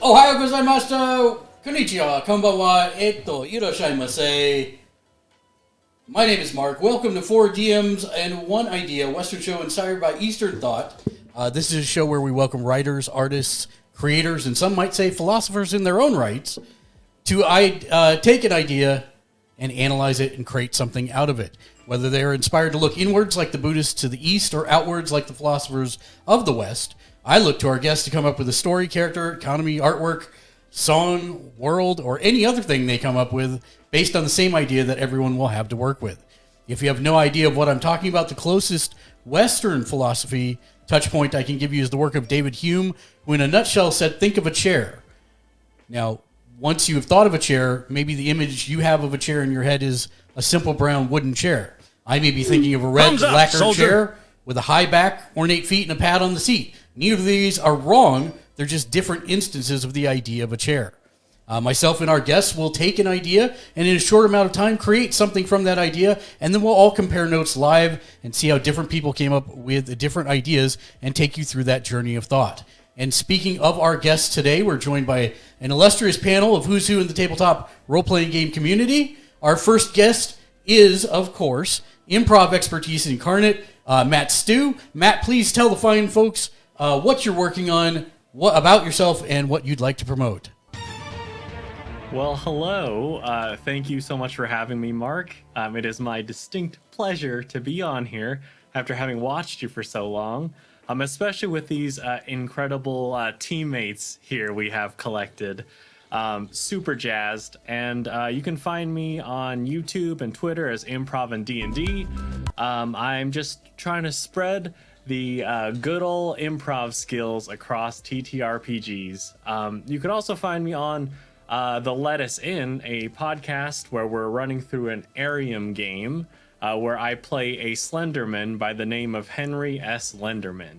Ohayou gozaimasu, konnichiwa, konbanwa, irashaimase. My name is Mark. Welcome to 4 DMs and 1 Idea, a Western show inspired by Eastern thought. This is a show where we welcome writers, artists, creators, and some might say philosophers in their own rights to take an idea and analyze it and create something out of it. Whether they are inspired to look inwards like the Buddhists to the East or outwards like the philosophers of the West, I look to our guests to come up with a story, character, economy, artwork, song, world, or any other thing they come up with based on the same idea that everyone will have to work with. If you have no idea of what I'm talking about, the closest Western philosophy touch point I can give you is the work of David Hume, who in a nutshell said, think of a chair. Now, once you have thought of a chair, maybe the image you have of a chair in your head is a simple brown wooden chair. I may be thinking of a red lacquered chair with a high back, ornate feet, and a pad on the seat. Neither of these are wrong. They're just different instances of the idea of a chair. Myself and our guests will take an idea and in a short amount of time create something from that idea, and then we'll all compare notes live and see how different people came up with different ideas and take you through that journey of thought. And speaking of our guests today, we're joined by an illustrious panel of who's who in the tabletop role-playing game community. Our first guest is, of course, improv expertise incarnate, Matt Stew. Matt, please tell the fine folks what you're working on, what about yourself, and what you'd like to promote. Well, hello. Thank you so much for having me, Mark. It is my distinct pleasure to be on here after having watched you for so long, especially with these incredible teammates here we have collected. Super jazzed. And you can find me on YouTube and Twitter as Improv and D&D. I'm just trying to spread the good old improv skills across TTRPGs. You can also find me on The Let Us In, a podcast where we're running through an Arium game where I play a Slenderman by the name of Henry S. Lenderman.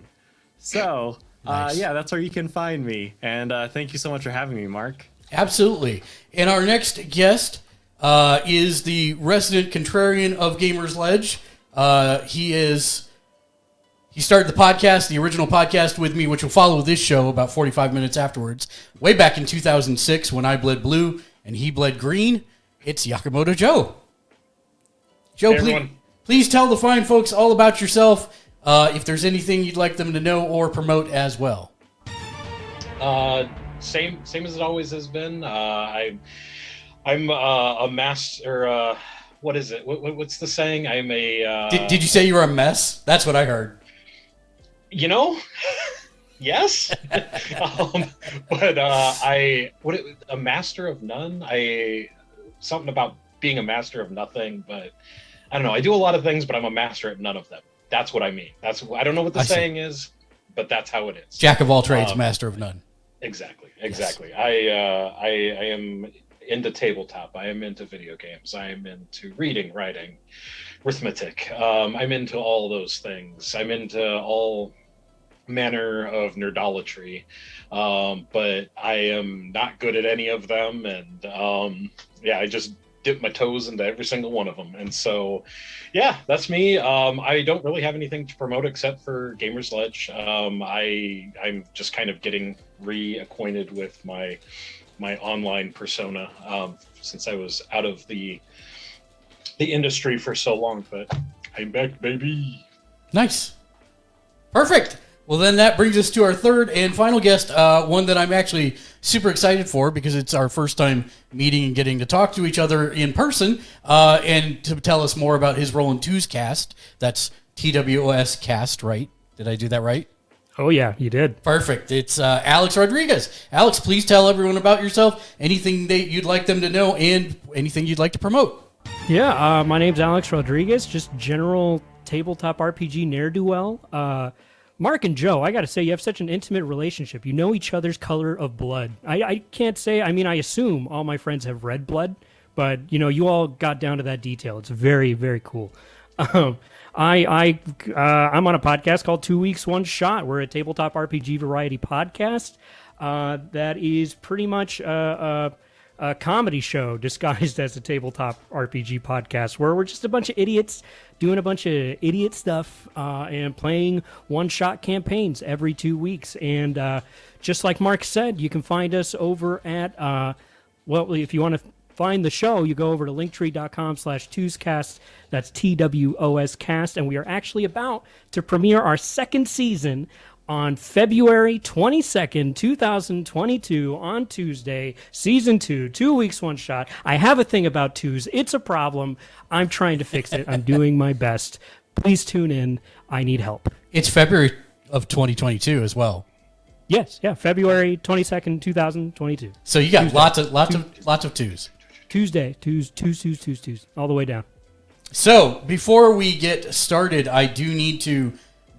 So, nice. Yeah, that's where you can find me. And thank you so much for having me, Mark. Absolutely. And our next guest is the resident contrarian of Gamers Ledge. He started the podcast, the original podcast with me, which will follow this show about 45 minutes afterwards. Way back in 2006 when I bled blue and he bled green, it's Yakamoto Joe. Joe, hey, please tell the fine folks all about yourself, if there's anything you'd like them to know or promote as well. Same as it always has been. I'm a master. What is it? What's the saying? I'm a. Did you say you were a mess? That's what I heard. You know, yes. But a master of none. Something about being a master of nothing, but I don't know. I do a lot of things, but I'm a master at none of them. That's what I mean. I don't know what the saying is, but that's how it is. Jack of all trades, master of none. Exactly. Yes. I am into tabletop. I am into video games. I am into reading, writing, arithmetic. I'm into all those things. I'm into all manner of nerdolatry, but I am not good at any of them. And I just dip my toes into every single one of them. And so, yeah, that's me. I don't really have anything to promote except for Gamers Ledge. I'm just kind of getting reacquainted with my online persona since I was out of the industry for so long, but I'm back, baby. Nice. Perfect. Well, then that brings us to our third and final guest, one that I'm actually super excited for because it's our first time meeting and getting to talk to each other in person and to tell us more about his role in Two's Cast. That's TWOS Cast, right? Did I do that right? Oh, yeah, you did. Perfect. It's Alex Rodriguez. Alex, please tell everyone about yourself, anything that you'd like them to know, and anything you'd like to promote. Yeah, my name's Alex Rodriguez, just general tabletop RPG ne'er-do-well. Mark and Joe, I got to say, you have such an intimate relationship. You know each other's color of blood. I can't say, I assume all my friends have red blood, but, you all got down to that detail. It's very, very cool. I'm on a podcast called 2 Weeks, One Shot. We're a tabletop RPG variety podcast that is pretty much comedy show disguised as a tabletop RPG podcast where we're just a bunch of idiots doing a bunch of idiot stuff and playing one-shot campaigns every 2 weeks. And just like Mark said, you can find us over at, if you want to find the show, you go over to linktree.com/twoscast. That's TWOS cast. And we are actually about to premiere our second season on February 22nd, 2022, on Tuesday, Season 2, 2 weeks, one shot. I have a thing about twos. It's a problem. I'm trying to fix it. I'm doing my best. Please tune in. I need help. It's February of 2022 as well. Yes, yeah, February 22nd, 2022. So you got Tuesday. lots of twos. Tuesday, twos, all the way down. So before we get started, I do need to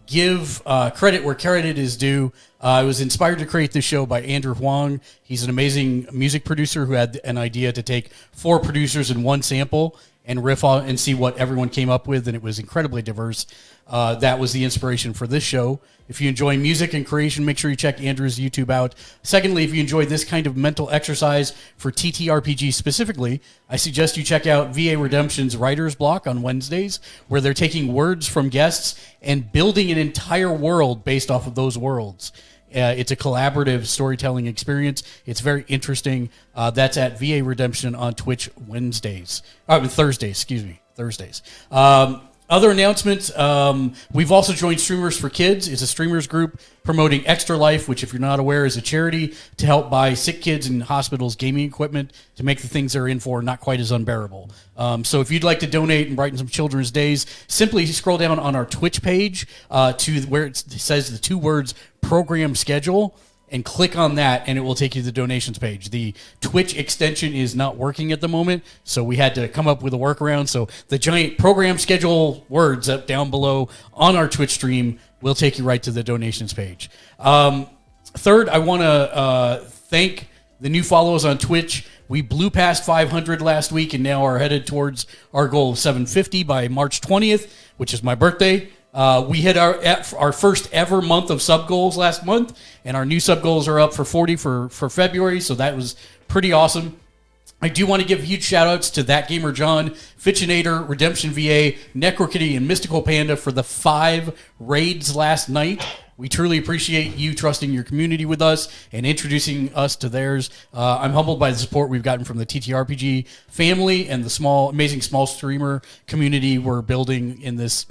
give credit where credit is due. I was inspired to create this show by Andrew Huang. He's an amazing music producer who had an idea to take 4 producers in one sample and riff on and see what everyone came up with, and it was incredibly diverse. That was the inspiration for this show. If you enjoy music and creation, make sure you check Andrew's YouTube out. Secondly, if you enjoy this kind of mental exercise for TTRPG specifically, I suggest you check out VA Redemption's Writer's Block on Wednesdays, where they're taking words from guests and building an entire world based off of those worlds. It's a collaborative storytelling experience. It's very interesting. That's at VA Redemption on Twitch Thursdays. Other announcements, we've also joined Streamers for Kids. It's a streamers group promoting Extra Life, which, if you're not aware, is a charity to help buy sick kids in hospitals gaming equipment to make the things they're in for not quite as unbearable. So if you'd like to donate and brighten some children's days, simply scroll down on our Twitch page to where it says the 2 words program schedule, and click on that, and it will take you to the donations page. The Twitch extension is not working at the moment, so we had to come up with a workaround. So the giant program schedule words up down below on our Twitch stream will take you right to the donations page. Third, I want to thank the new follows on Twitch. We blew past 500 last week and now are headed towards our goal of 750 by March 20th, which is my birthday. We hit our first ever month of sub goals last month, and our new sub goals are up for 40 for February, so that was pretty awesome. I do want to give huge shout outs to That Gamer John, Fitchinator, Redemption VA, NecroKitty, and Mystical Panda for the 5 raids last night. We truly appreciate you trusting your community with us and introducing us to theirs. I'm humbled by the support we've gotten from the TTRPG family and the amazing small streamer community we're building in this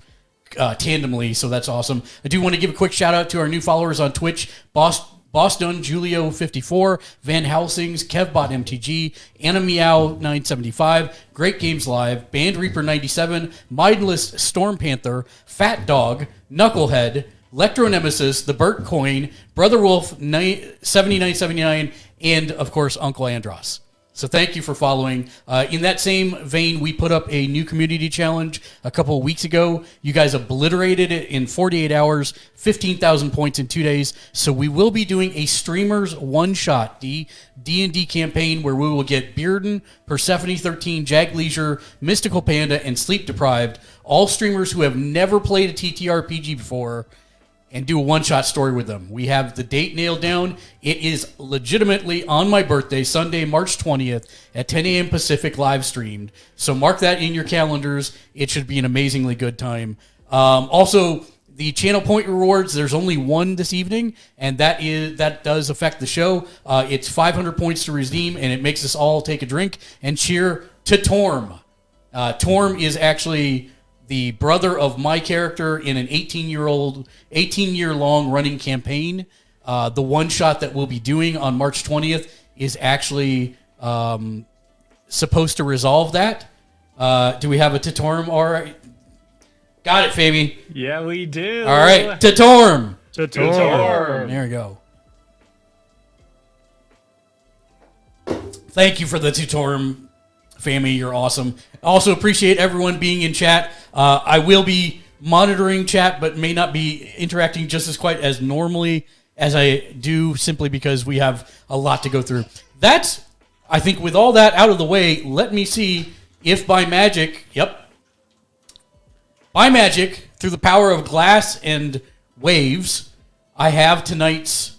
tandemly, so that's awesome. I do want to give a quick shout out to our new followers on Twitch: Boston Julio 54, Van Helsings, Kevbot MTG, Anna Meow 975, Great Games Live, Band Reaper 97, Mindless Storm Panther, Fat Dog, Knucklehead, Lectro Nemesis, The Burt Coin, Brother Wolf 7979, and of course Uncle Andros. So thank you for following. In that same vein, we put up a new community challenge a couple of weeks ago. You guys obliterated it in 48 hours, 15,000 points in 2 days. So we will be doing a streamers one-shot D&D campaign where we will get Bearden, Persephone 13, Jag Leisure, Mystical Panda, and Sleep Deprived, all streamers who have never played a TTRPG before, and do a one-shot story with them. We have the date nailed down. It is legitimately on my birthday, Sunday, March 20th at 10 a.m. Pacific, live streamed. So mark that in your calendars. It should be an amazingly good time. Also, the channel point rewards, there's only one this evening, and that does affect the show. It's 500 points to redeem, and it makes us all take a drink and cheer to Torm. Torm is actually the brother of my character in an 18-year-long running campaign. The one shot that we'll be doing on March 20th is actually supposed to resolve that. Do we have a Tatorm? All right. Got it, Fabi. Yeah, we do. All right, Tatorm. Tatorm. There we go. Thank you for the Tatorm, Fami. You're awesome. Also appreciate everyone being in chat. I will be monitoring chat, but may not be interacting just as quite as normally as I do, simply because we have a lot to go through. That's, I think, with all that out of the way, let me see if by magic, by magic, through the power of glass and waves, I have tonight's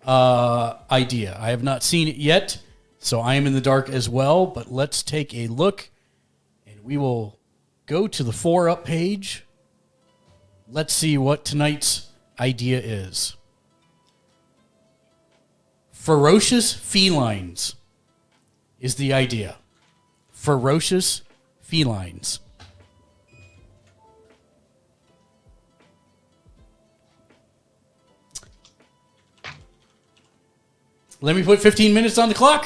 idea. I have not seen it yet, So I am in the dark as well, but let's take a look, and we will go to the 4UP page. Let's see what tonight's idea is. Ferocious felines is the idea. Ferocious felines. Let me put 15 minutes on the clock.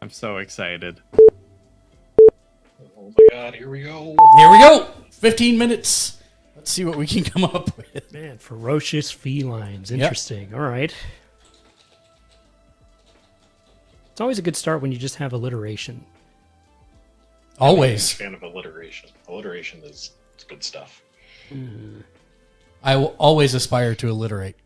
I'm so excited. Oh my god, here we go. Here we go. 15 minutes. Let's see what we can come up with. Man, ferocious felines. Interesting. All right. It's always a good start when you just have alliteration. Always. I'm a fan of alliteration. Alliteration is good stuff. I will always aspire to alliterate.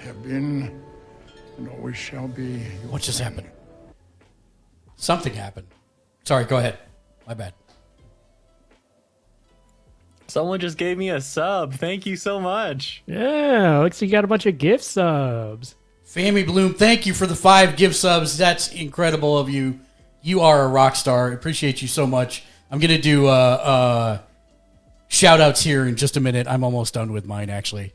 Have been and always shall be. Your What just friend. happened? Something happened. Sorry, go ahead. My bad. Someone just gave me a sub. Thank you so much. Yeah, looks like you got a bunch of gift subs. Family Bloom, thank you for the 5 gift subs. That's incredible of you. You are a rock star. Appreciate you so much. I'm going to do shout outs here in just a minute. I'm almost done with mine, actually.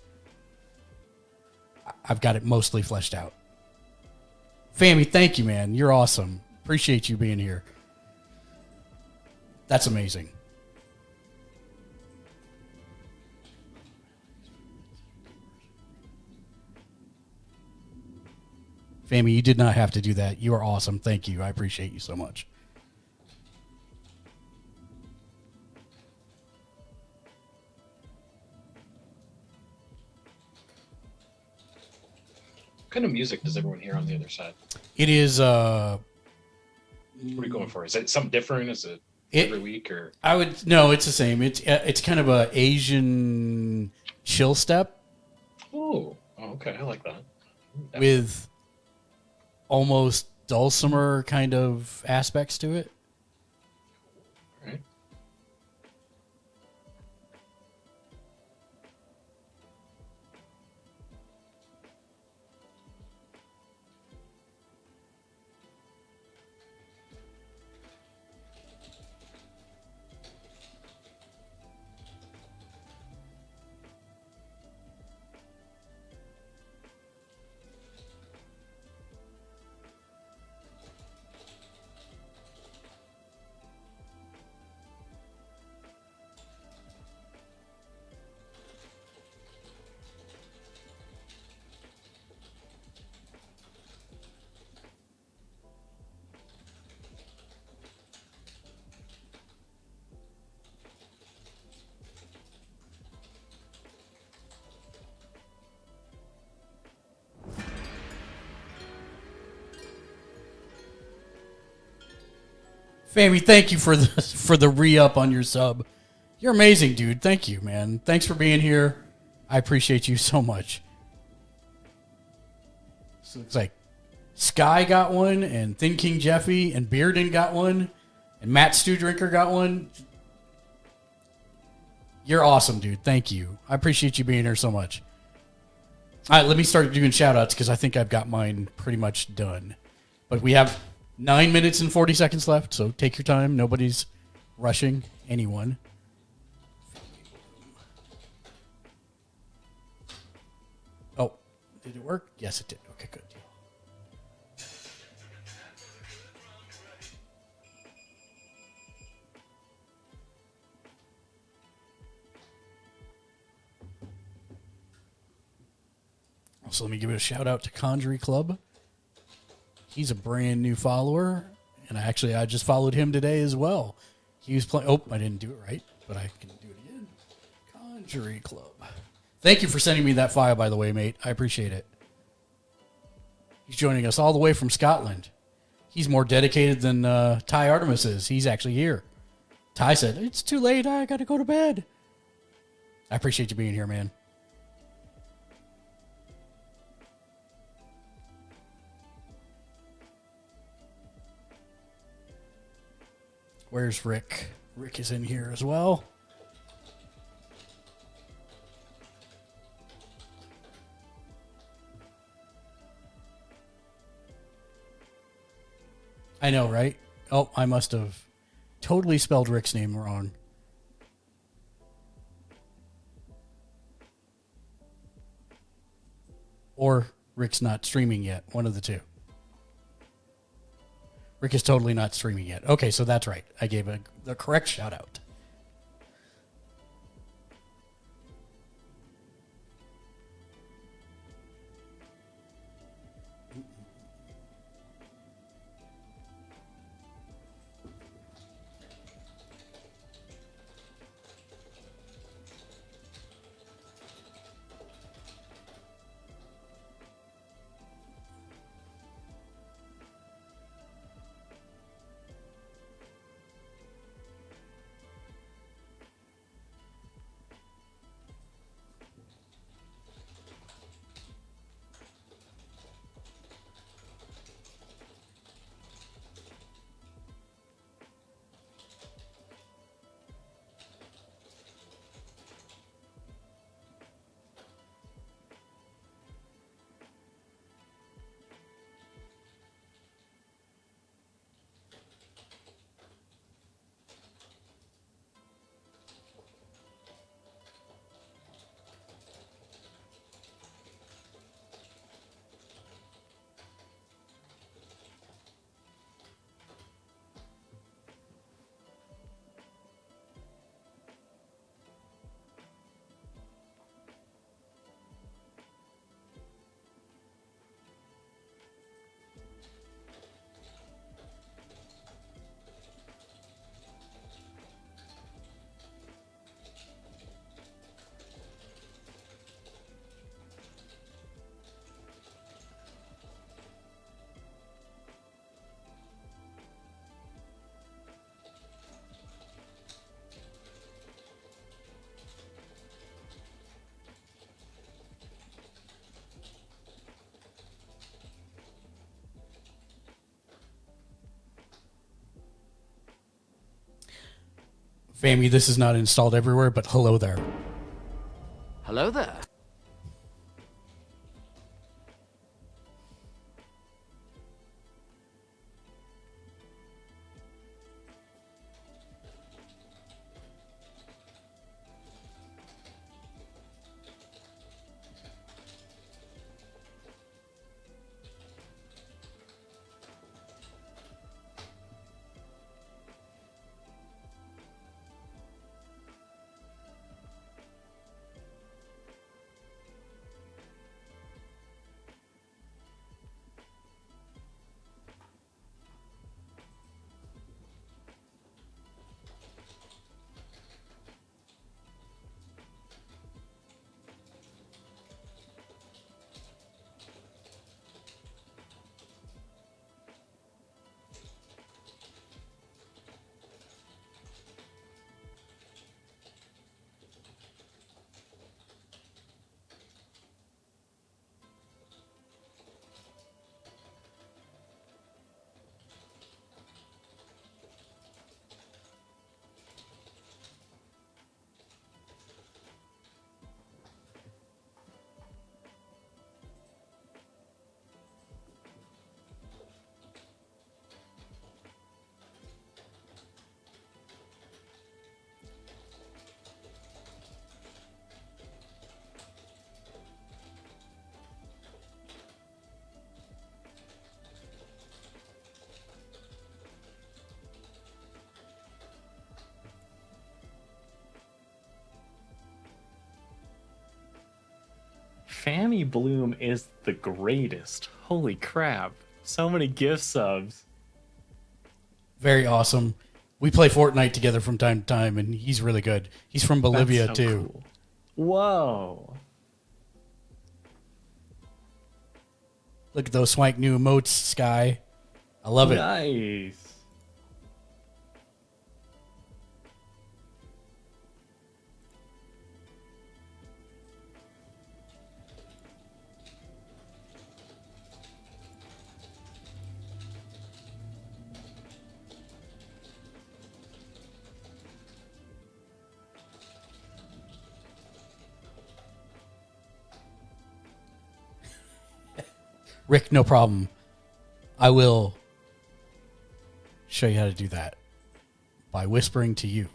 I've got it mostly fleshed out. Fammy, thank you, man. You're awesome. Appreciate you being here. That's amazing. Fammy, you did not have to do that. You are awesome. Thank you. I appreciate you so much. What kind of music does everyone hear on the other side? It is What are you going for? Is it something different? Is it every week or? it's the same. It's kind of a Asian chill step Oh, okay. I like that. with almost dulcimer kind of aspects to it. Right. Fammy, thank you for the re-up on your sub. You're amazing, dude. Thank you, man. Thanks for being here. I appreciate you so much. So it's like Sky got one, and Thin King Jeffy, and Bearden got one, and Matt Stew Drinker got one. You're awesome, dude. Thank you. I appreciate you being here so much. All right, let me start doing shout-outs because I think I've got mine pretty much done. But we have 9 minutes and 40 seconds left, so take your time. Nobody's rushing anyone. Oh, did it work? Yes, it did. Okay, good. So let me give it a shout out to Conjury Club. He's a brand new follower, and I just followed him today as well. He was playing. Oh, I didn't do it right, but I can do it again. Conjury Club. Thank you for sending me that file, by the way, mate. I appreciate it. He's joining us all the way from Scotland. He's more dedicated than Ty Artemis is. He's actually here. Ty said, "It's too late. I got to go to bed." I appreciate you being here, man. Where's Rick? Rick is in here as well. I know, right? Oh, I must have totally spelled Rick's name wrong. Or Rick's not streaming yet. One of the two. Rick is totally not streaming yet. Okay, so that's right. I gave the correct shout out. Fammy, this is not installed everywhere, but hello there. Hello there. Fanny Bloom is the greatest. Holy crap. So many gift subs. Very awesome. We play Fortnite together from time to time, and he's really good. He's from Bolivia, That's so too. Cool. Whoa. Look at those swank new emotes, Sky. I love it. Nice. Rick, no problem. I will show you how to do that by whispering to you.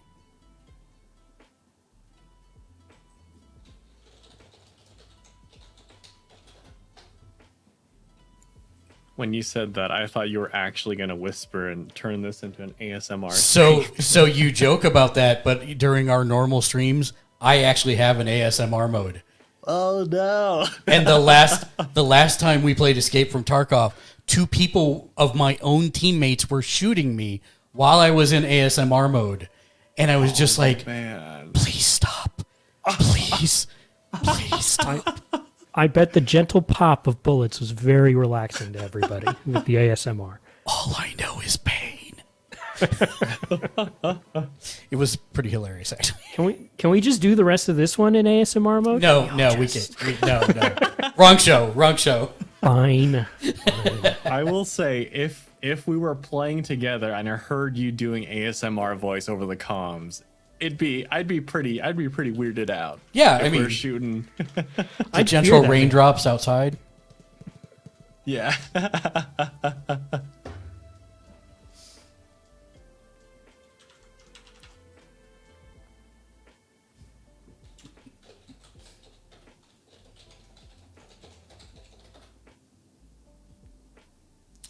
When you said that, I thought you were actually going to whisper and turn this into an ASMR. So you joke about that, but during our normal streams, I actually have an ASMR mode. Oh no. And the last time we played Escape from Tarkov, 2 people of my own teammates were shooting me while I was in ASMR mode. And I was just like, Man. please stop. Please. Please stop. I bet the gentle pop of bullets was very relaxing to everybody with the ASMR. All I know is pain. It was pretty hilarious, actually. Can we just do the rest of this one in ASMR mode? No, we can't. No. Wrong show. Fine. I will say if we were playing together and I heard you doing ASMR voice over the comms, I'd be pretty weirded out. Yeah, if I mean, we're shooting. the gentle raindrops outside. Yeah.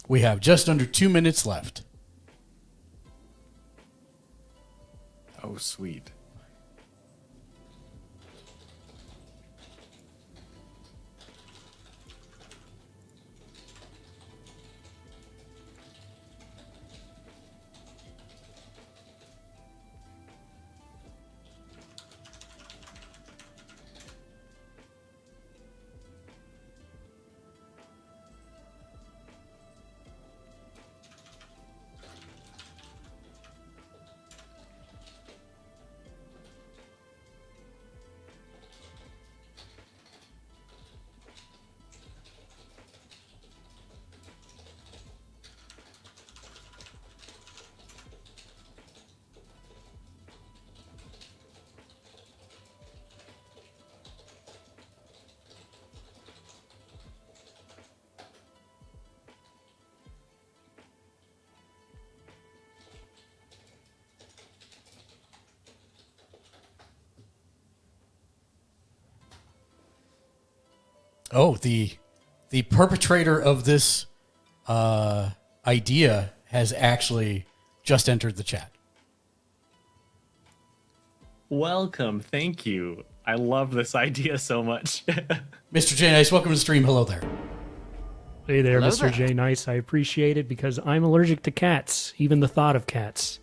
We have just under 2 minutes left. Oh, sweet. Oh, the perpetrator of this idea has actually just entered the chat. Welcome. Thank you. I love this idea so much. Mr. J Nice, welcome to the stream. Hello there. Hey there, Hello Mr. there. J Nice. I appreciate it because I'm allergic to cats, even the thought of cats.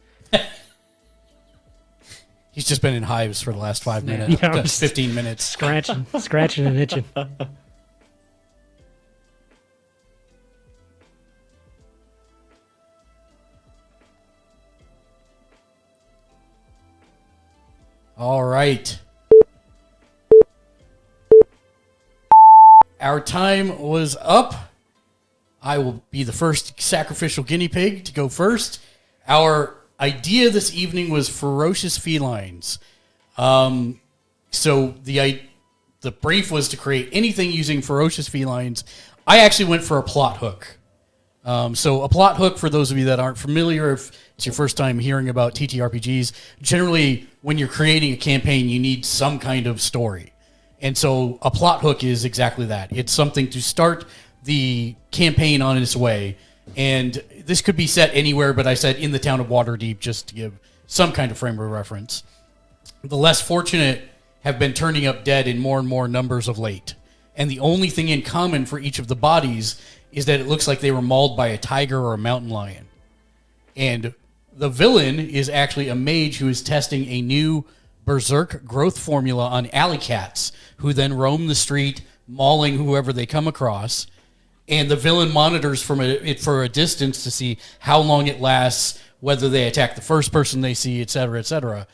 He's just been in hives for the last 5 minutes, Yeah, I'm just 15 minutes. Scratching and itching. All right. Our time was up. I will be the first sacrificial guinea pig to go first. Our idea this evening was ferocious felines. So the brief was to create anything using ferocious felines. I actually went for a plot hook. So a plot hook, for those of you that aren't familiar, if it's your first time hearing about TTRPGs, generally when you're creating a campaign, you need some kind of story. And so a plot hook is exactly that. It's something to start the campaign on its way. And this could be set anywhere, but I said in the town of Waterdeep just to give some kind of frame of reference. The less fortunate have been turning up dead in more and more numbers of late. and the only thing in common for each of the bodies is that it looks like they were mauled by a tiger or a mountain lion. And the villain is actually a mage who is testing a new berserk growth formula on alley cats, who then roam the street, mauling whoever they come across. And the villain monitors it for a distance to see how long it lasts, whether they attack the first person they see, etc., etc.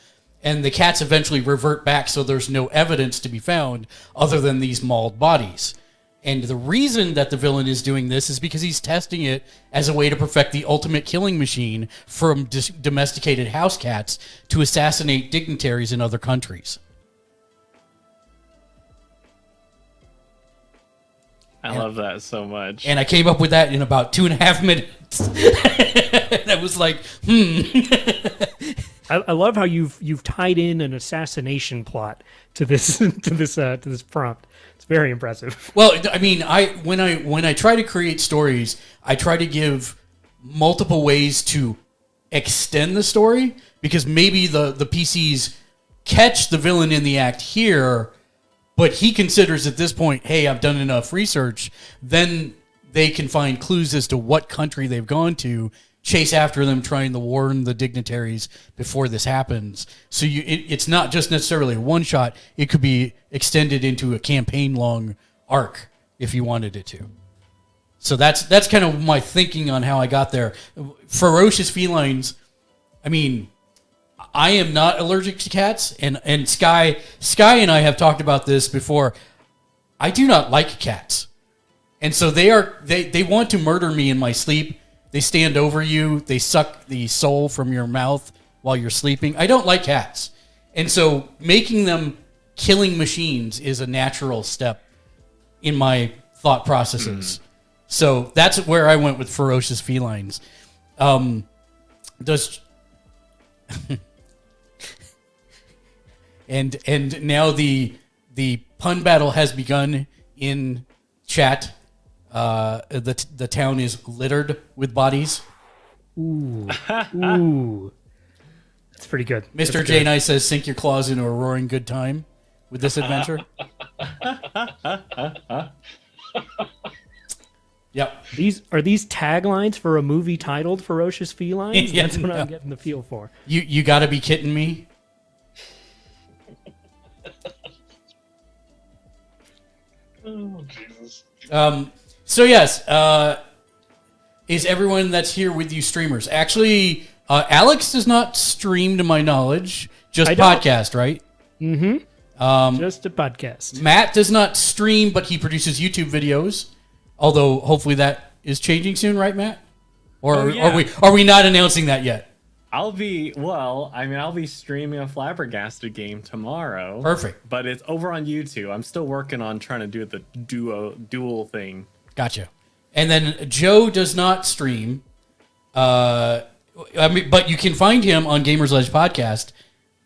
And the cats eventually revert back, so there's no evidence to be found other than these mauled bodies. And the reason that the villain is doing this is because he's testing it as a way to perfect the ultimate killing machine from domesticated house cats to assassinate dignitaries in other countries. I love that so much. And I came up with that in about 2.5 minutes. And I was like, I love how you've tied in an assassination plot to this to this prompt. It's very impressive. Well, I mean, when I try to create stories, I try to give multiple ways to extend the story, because maybe the PCs catch the villain in the act here, but he considers at this point, hey, I've done enough research. Then they can find clues as to what country they've gone to, chase after them, trying to warn the dignitaries before this happens. So it's not just necessarily a one shot. It could be extended into a campaign-long arc if you wanted it to. So that's kind of my thinking on how I got there. Ferocious felines, I mean, I am not allergic to cats, and Sky and I have talked about this before. I do not like cats. And so they want to murder me in my sleep. They stand over you. They suck the soul from your mouth while you're sleeping. I don't like cats. And so making them killing machines is a natural step in my thought processes. So that's where I went with ferocious felines. Does and now the pun battle has begun in chat. The town is littered with bodies. Ooh, that's pretty good. Mr. J. Nye says, "Sink your claws into a roaring good time with this adventure." Yep. Are these taglines for a movie titled "Ferocious Felines"? Yeah, That's what I'm getting the feel for. You got to be kidding me. Oh, Jesus. So yes, is everyone that's here with you streamers? Actually, Alex does not stream to my knowledge, just podcast, right? Mm-hmm. Just a podcast. Matt does not stream, but he produces YouTube videos. Although hopefully that is changing soon, right, Matt? Or are we not announcing that yet? I'll be streaming a Flabbergasted game tomorrow. Perfect. But it's over on YouTube. I'm still working on trying to do the dual thing. Gotcha. And then Joe does not stream. But you can find him on Gamers Ledge Podcast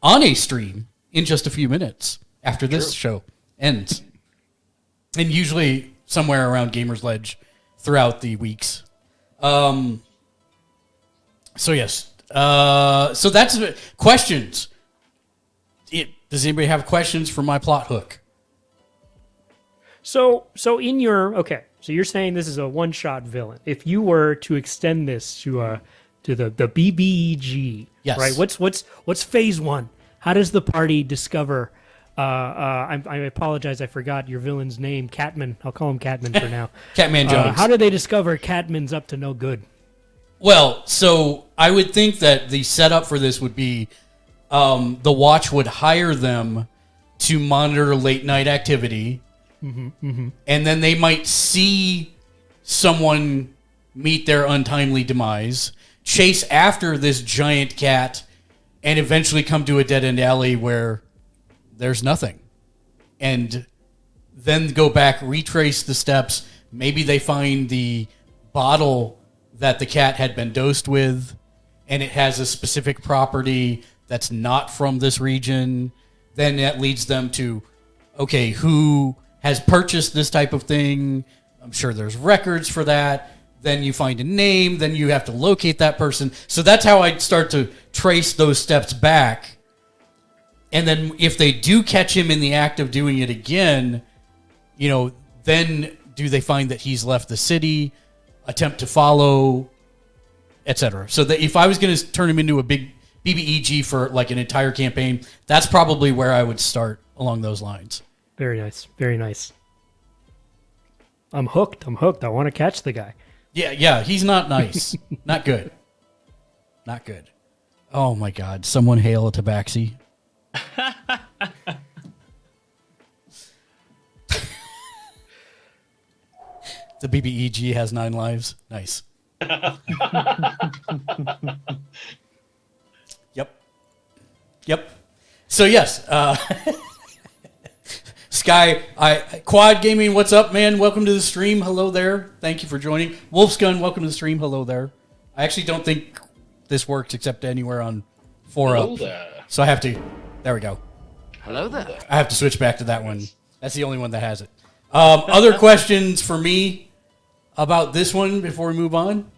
on a stream in just a few minutes after this show ends. And usually somewhere around Gamers Ledge throughout the weeks. So yes. So that's questions. Does anybody have questions for my plot hook? So in your so you're saying this is a one-shot villain. If you were to extend this to the BBEG, yes, right? What's phase one? How does the party discover? I apologize, I forgot your villain's name, Catman. I'll call him Catman for now. Catman Jones. How do they discover Catman's up to no good? Well, so I would think that the setup for this would be the Watch would hire them to monitor late night activity. And then they might see someone meet their untimely demise, chase after this giant cat, and eventually come to a dead-end alley where there's nothing. And then go back, retrace the steps. Maybe they find the bottle that the cat had been dosed with, and it has a specific property that's not from this region. Then that leads them to, okay, who has purchased this type of thing? I'm sure there's records for that. Then you find a name. Then you have to locate that person. So that's how I'd start to trace those steps back. And then if they do catch him in the act of doing it again, Then do they find that he's left the city, attempt to follow, etc. So that if I was going to turn him into a big BBEG for like an entire campaign, that's probably where I would start along those lines. Very nice. Very nice. I'm hooked. I want to catch the guy. Yeah, he's not nice. Not good. Not good. Oh my God. Someone hail a tabaxi. The BBEG has 9 lives. Nice. Yep. So yes, Sky, Quad Gaming, what's up, man? Welcome to the stream. Hello there. Thank you for joining. Wolf's Gun, welcome to the stream. Hello there. I actually don't think this works except anywhere on 4 up. So I have to. There we go. Hello there. I have to switch back to that one. That's the only one that has it. Other questions for me about this one before we move on?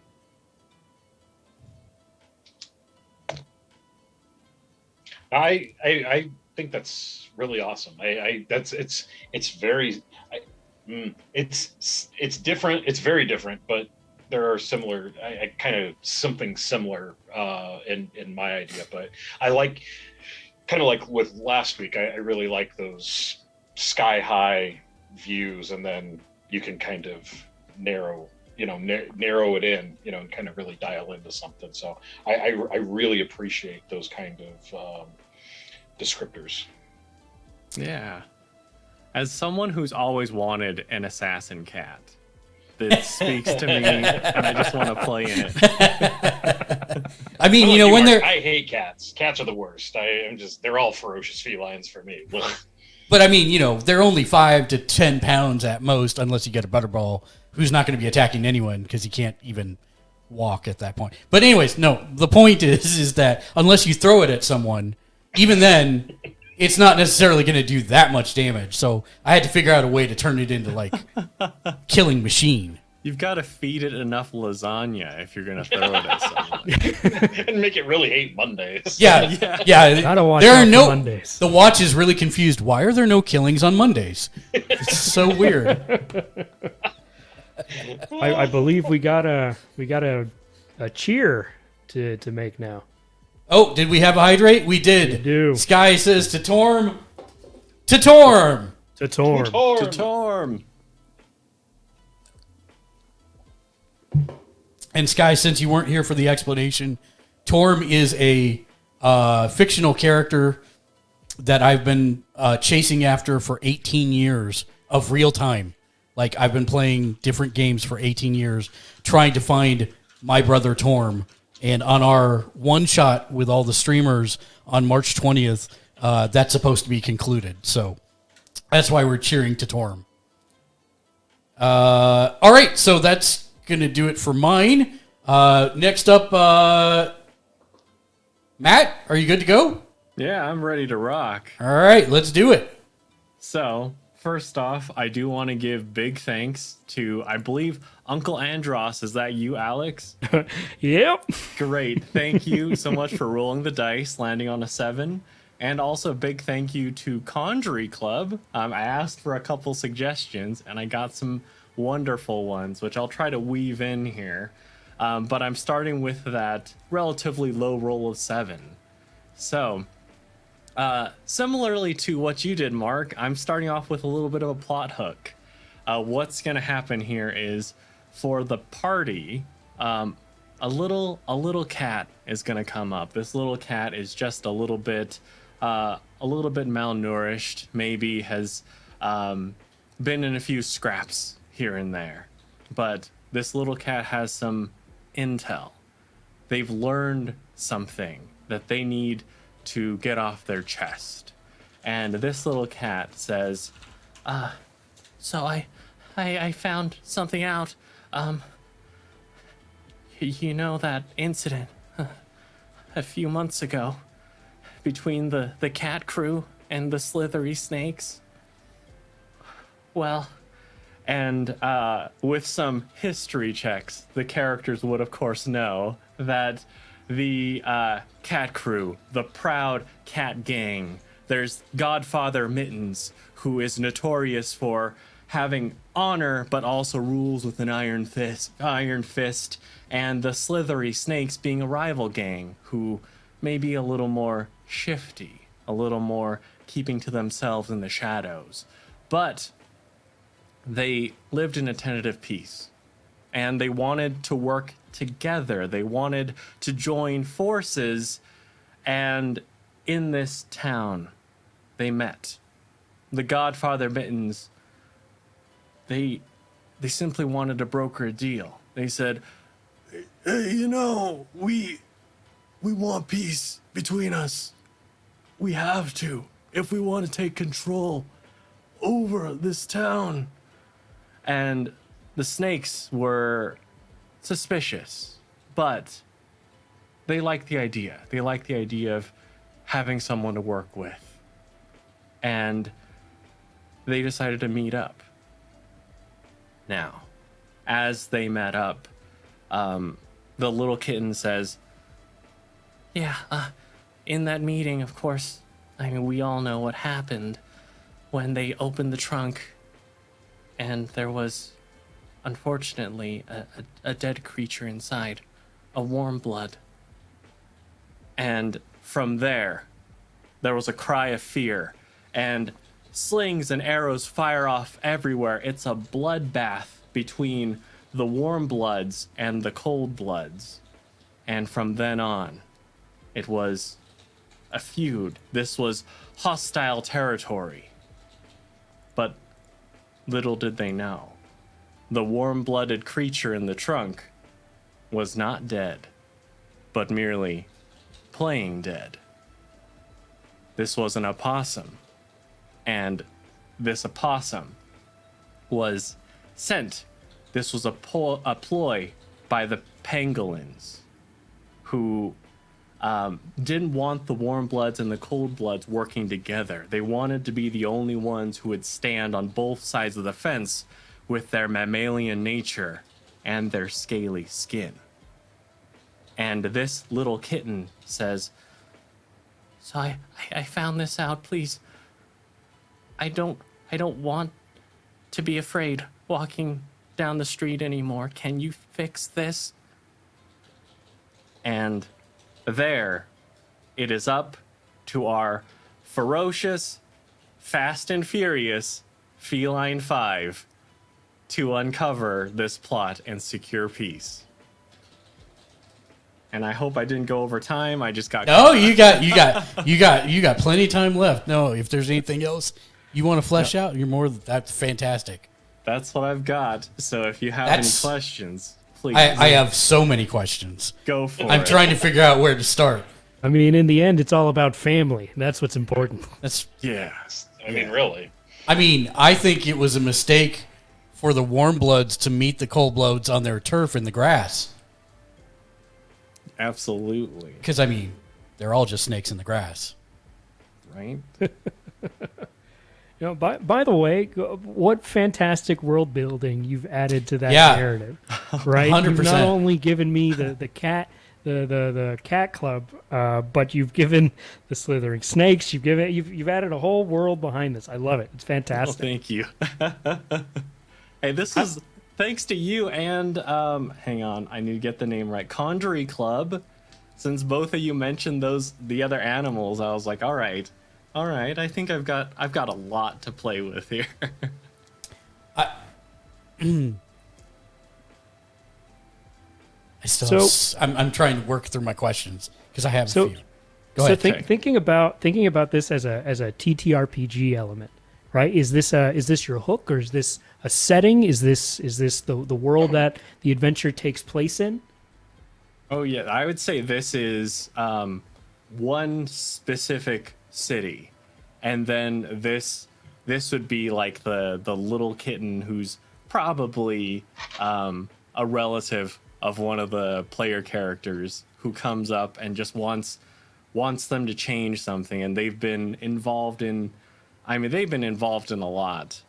I think that's really awesome. It's different. It's very different, but there are similar. I kind of something similar in my idea, but I like kind of like with last week. I really like those sky high views, and then you can kind of narrow it in, and kind of really dial into something. So I really appreciate those kind of descriptors. Yeah. As someone who's always wanted an assassin cat, this speaks to me, and I just want to play in it. I mean, when they're... I hate cats. Cats are the worst. They're all ferocious felines for me. But I mean, they're only 5 to 10 pounds at most, unless you get a butterball who's not going to be attacking anyone because he can't even walk at that point. But anyways, no, the point is that unless you throw it at someone, even then, it's not necessarily going to do that much damage. So I had to figure out a way to turn it into like killing machine. You've got to feed it enough lasagna if you're going to throw it at someone. And make it really hate Mondays. Yeah. Gotta watch out for Mondays. The watch is really confused. Why are there no killings on Mondays? It's so weird. I believe we got a cheer to make now. Oh, did we have a hydrate? We did. We do. Sky says to Torm. To Torm. To Torm. To Torm. And Sky, since you weren't here for the explanation, Torm is a fictional character that I've been chasing after for 18 years of real time. Like, I've been playing different games for 18 years, trying to find my brother Torm. And on our one shot with all the streamers on March 20th, that's supposed to be concluded. So that's why we're cheering to Torm. All right, so that's going to do it for mine. Next up, Matt, are you good to go? Yeah, I'm ready to rock. All right, let's do it. So, first off, I do want to give big thanks to, I believe, Uncle Andros. Is that you, Alex? Yep. Great. Thank you so much for rolling the dice, landing on a 7. And also big thank you to Conjury Club. I asked for a couple suggestions, and I got some wonderful ones, which I'll try to weave in here. But I'm starting with that relatively low roll of 7. So, similarly to what you did, Mark, I'm starting off with a little bit of a plot hook. What's going to happen here is, for the party, a little cat is going to come up. This little cat is just a little bit malnourished. Maybe has been in a few scraps here and there, but this little cat has some intel. They've learned something that they need to get off their chest. And this little cat says, so I found something out. You know that incident a few months ago between the cat crew and the slithery snakes? Well, and with some history checks, the characters would, of course, know that the cat crew, the proud cat gang, there's Godfather Mittens, who is notorious for having honor, but also rules with an iron fist, and the slithery snakes being a rival gang who may be a little more shifty, a little more keeping to themselves in the shadows. But they lived in a tentative peace, and they wanted to work together. They wanted to join forces, and in this town, they met. The Godfather Mittens, they simply wanted to broker a deal. They said, "Hey, we want peace between us. We have to, if we want to take control over this town." And the snakes were suspicious, but they liked the idea. They liked the idea of having someone to work with. And they decided to meet up. Now, as they met up, the little kitten says, in that meeting, of course, we all know what happened when they opened the trunk, and there was, unfortunately, a dead creature inside, a warm blood. And from there was a cry of fear, and slings and arrows fire off everywhere. It's a bloodbath between the warm bloods and the cold bloods. And from then on, it was a feud. This was hostile territory. But little did they know, the warm-blooded creature in the trunk was not dead, but merely playing dead. This was an opossum, and this opossum was sent. This was a ploy by the pangolins, who didn't want the warm bloods and the cold bloods working together. They wanted to be the only ones who would stand on both sides of the fence with their mammalian nature and their scaly skin. And this little kitten says, "So I found this out, please. I don't want to be afraid walking down the street anymore. Can you fix this?" And there, it is up to our ferocious, fast and furious Feline 5 to uncover this plot and secure peace. And I hope I didn't go over time. I just got No, you got plenty of time left. No, if there's anything else you want to flesh out, that's fantastic. That's what I've got. So if you have any questions, please. I have so many questions. Go for it. I'm trying to figure out where to start. I mean, in the end, it's all about family. That's what's important. Really. I think it was a mistake for the warm bloods to meet the cold bloods on their turf in the grass. Absolutely. Because, they're all just snakes in the grass. Right? By the way, what fantastic world building you've added to that narrative, right? 100%. You've not only given me the cat, the cat club, but you've given the slithering snakes. You've added a whole world behind this. I love it. It's fantastic. Well, thank you. Hey, this is thanks to you and hang on, I need to get the name right. Conjury Club. Since both of you mentioned the other animals, I was like, all right. I think I've got a lot to play with here. I'm trying to work through my questions because I have a few. Go ahead. Thinking about this as a TTRPG element, right? Is this your hook, or is this a setting? Is this the world that the adventure takes place in? Oh yeah, I would say this is one specific city, and then this would be like the little kitten who's probably a relative of one of the player characters who comes up and just wants them to change something, and they've been involved in a lot,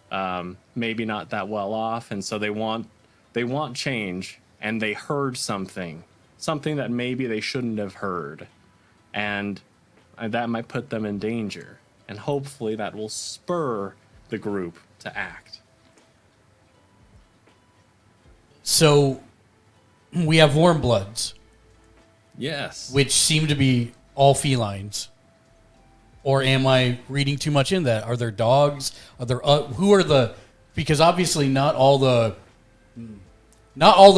maybe not that well off, and so they want change, and they heard something that maybe they shouldn't have heard, and that might put them in danger, and hopefully that will spur the group to act. So we have warm bloods, Yes. which seem to be all felines. Or am I reading too much in that? Are there dogs? Are there who are the? Because obviously not all the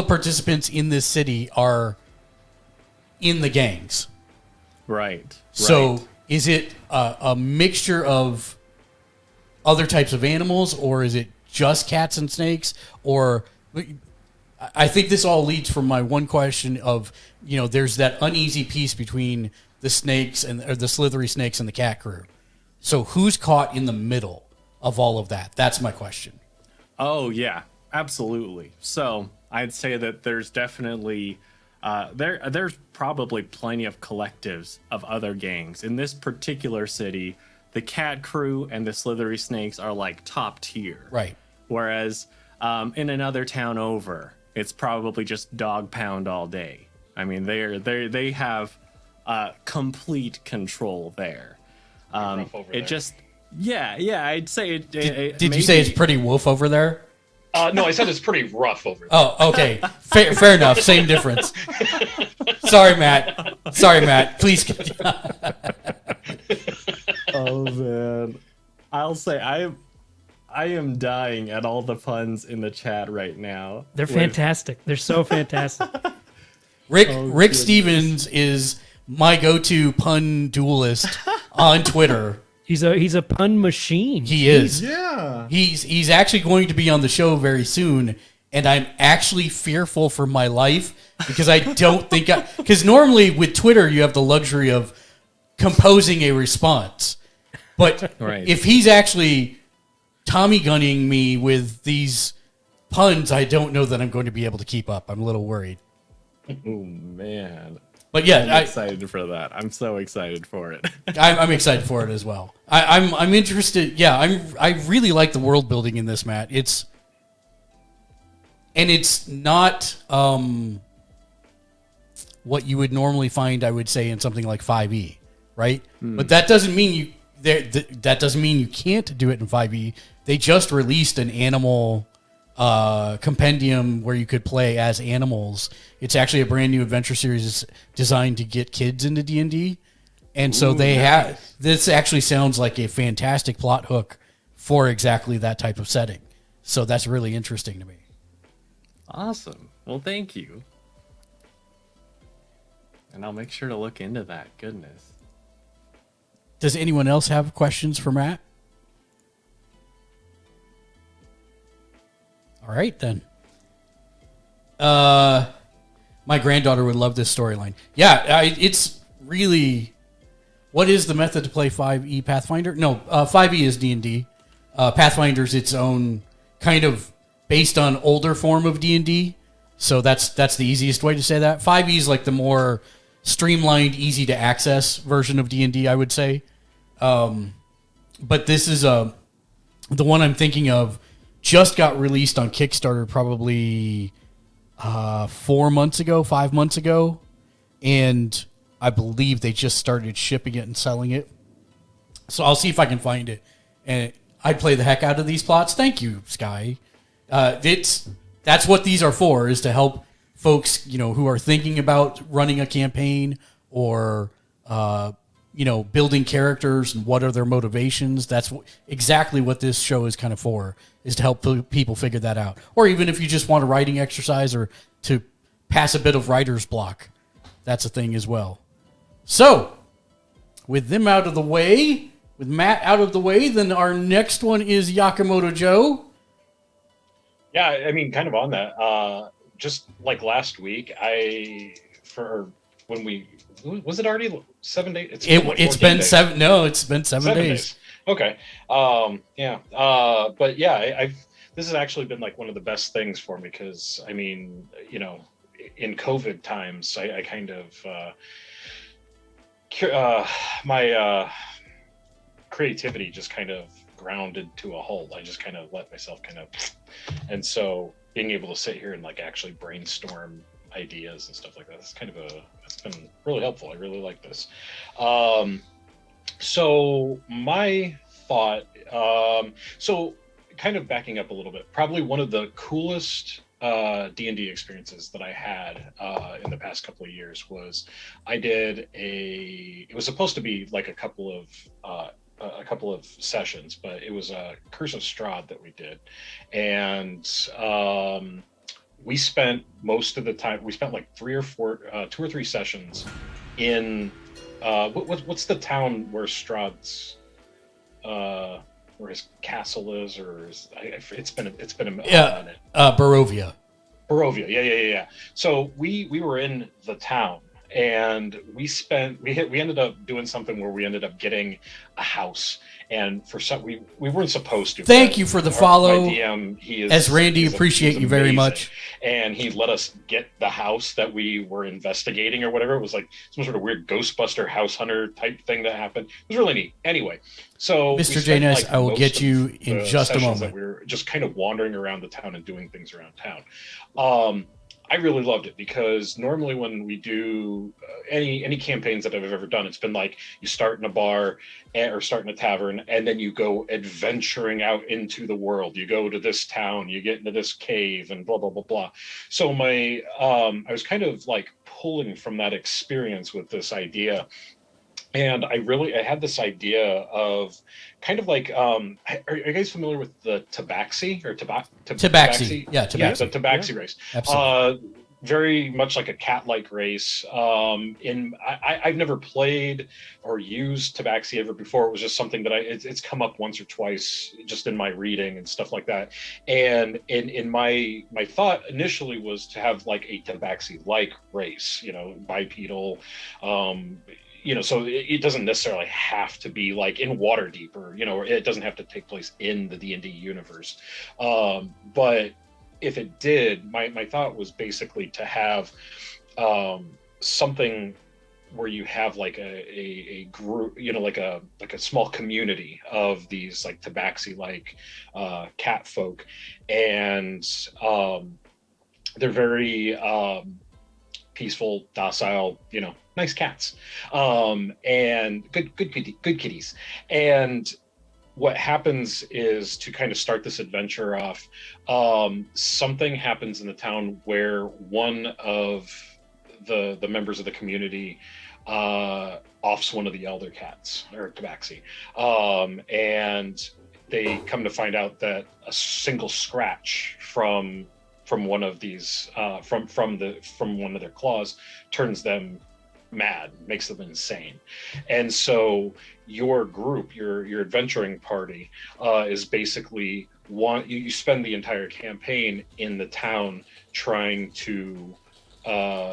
participants in this city are in the gangs. Right. So right. is it a mixture of other types of animals, or is it just cats and snakes? Or I think this all leads from my one question of, there's that uneasy piece between the snakes or the slithery snakes and the cat crew. So who's caught in the middle of all of that? That's my question. Oh yeah, absolutely. So I'd say that there's definitely there's probably plenty of collectives of other gangs in this particular city. The cat crew and the slithery snakes are like top tier, Right? whereas in another town over, it's probably just dog pound all day. I mean, they have complete control there. Rough over there. I'd say it. Did you say it's pretty wolf over there? No, I said it's pretty rough over there. Oh, okay. Fair enough. Same difference. Sorry, Matt. Please continue. Oh man, I'll say I am dying at all the puns in the chat right now. They're fantastic. They're so fantastic. Rick Stevens is my go-to pun duelist on Twitter. He's a pun machine. He is. Yeah. He's actually going to be on the show very soon, and I'm actually fearful for my life because I don't think because normally with Twitter you have the luxury of composing a response, but Right. if he's actually Tommy gunning me with these puns, I don't know that I'm going to be able to keep up. I'm a little worried. Oh man. But yeah, I'm excited for that. I'm so excited for it. I'm excited for it as well. I'm interested. Yeah, I really like the world building in this, Matt. It's not what you would normally find, I would say, in something like 5e, right? But that doesn't mean that doesn't mean you can't do it in 5e. They just released an animal compendium where you could play as animals. It's actually a brand new adventure series designed to get kids into D&D. And so this actually sounds like a fantastic plot hook for exactly that type of setting. So that's really interesting to me. Awesome. Well, thank you. And I'll make sure to look into that. Goodness. Does anyone else have questions for Matt? All right, then. My granddaughter would love this storyline. Yeah, it's really... What is the method to play 5e Pathfinder? No, 5e is D&D. Pathfinder's its own kind of based on older form of D&D. So that's the easiest way to say that. 5e is like the more streamlined, easy to access version of D&D, I would say. But this is the one I'm thinking of. Just got released on Kickstarter probably 5 months ago, and I believe they just started shipping it and selling it. So I'll see if I can find it, and I'd play the heck out of these plots. Thank you, Sky. That's what these are for, is to help folks who are thinking about running a campaign or building characters and what are their motivations. That's exactly what this show is kind of for, is to help people figure that out. Or even if you just want a writing exercise or to pass a bit of writer's block, that's a thing as well. So, with them out of the way, with Matt out of the way, then our next one is Yakamoto Joe. Yeah, I mean, kind of on that. Just like last week, was it already 7 days? It's been days. 7. No, it's been 7 days. Okay. Yeah. But yeah, this has actually been like one of the best things for me because I mean, in COVID times, I kind of my creativity just kind of grounded to a halt. I just kind of let myself and so being able to sit here and like actually brainstorm ideas and stuff like that, it's been really helpful. I really like this. So my thought, so kind of backing up a little bit, probably one of the coolest D&D experiences that I had in the past couple of years was I did it was supposed to be like a couple of sessions, but it was a Curse of Strahd that we did, and we spent most of the time. We spent like 2 or 3 sessions in what's the town where Strahd's where his castle is, or it's been a minute. Barovia. Barovia, yeah. So we were in the town, and we ended up doing something where we ended up getting a house, and for some we weren't supposed to. Thank you for the follow. My DM, as Randy, appreciate you very much. And he let us get the house that we were investigating or whatever. It was like some sort of weird Ghostbuster house hunter type thing that happened. It was really neat. Anyway, so Mr. Janus, I will get you in just a moment. We were just kind of wandering around the town and doing things around town. I really loved it because normally when we do any campaigns that I've ever done, it's been like you start in a bar or start in a tavern, and then you go adventuring out into the world. You go to this town, you get into this cave, and blah blah blah blah. So I was kind of like pulling from that experience with this idea. And I had this idea of kind of like, are you guys familiar with the Tabaxi or Tabaxi? Yeah, Tabaxi. Yeah, the Tabaxi race. Absolutely. Very much like a cat-like race. I've never played or used Tabaxi ever before. It was just something that it's come up once or twice just in my reading and stuff like that. And in my thought initially was to have like a Tabaxi-like race, bipedal. So it doesn't necessarily have to be like in Waterdeep or it doesn't have to take place in the D&D universe. But if it did, my thought was basically to have something where you have like a group, like a small community of these like Tabaxi like cat folk, and they're very peaceful, docile, nice cats, and good kitties. And what happens is, to kind of start this adventure off, something happens in the town where one of the members of the community offs one of the elder cats or Tabaxi, and they come to find out that a single scratch from one of these from one of their claws turns them mad, makes them insane. And so your group, your adventuring party, is basically you spend the entire campaign in the town trying to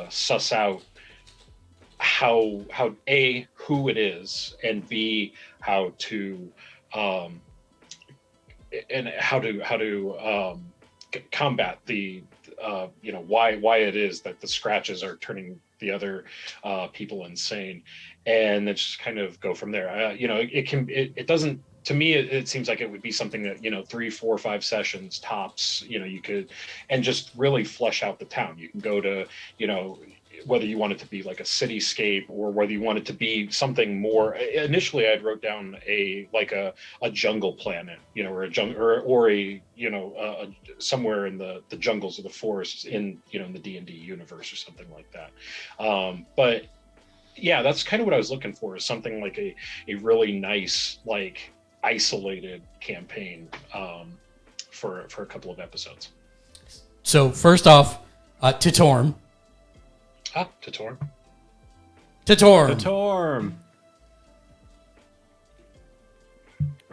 suss out how A, who it is, and B, how to combat the why it is that the scratches are turning the other people insane, and then just kind of go from there. It doesn't, to me it seems like it would be something that 3, 4, 5 sessions tops, you could, and just really flesh out the town. You can go to whether you want it to be like a cityscape or whether you want it to be something more. Initially, I wrote down a jungle planet, or a jungle, or somewhere in the jungles of the forests in in the D&D universe or something like that. But yeah, that's kind of what I was looking for, is something like a really nice, like, isolated campaign for a couple of episodes. So first off, Titorm. Titorm.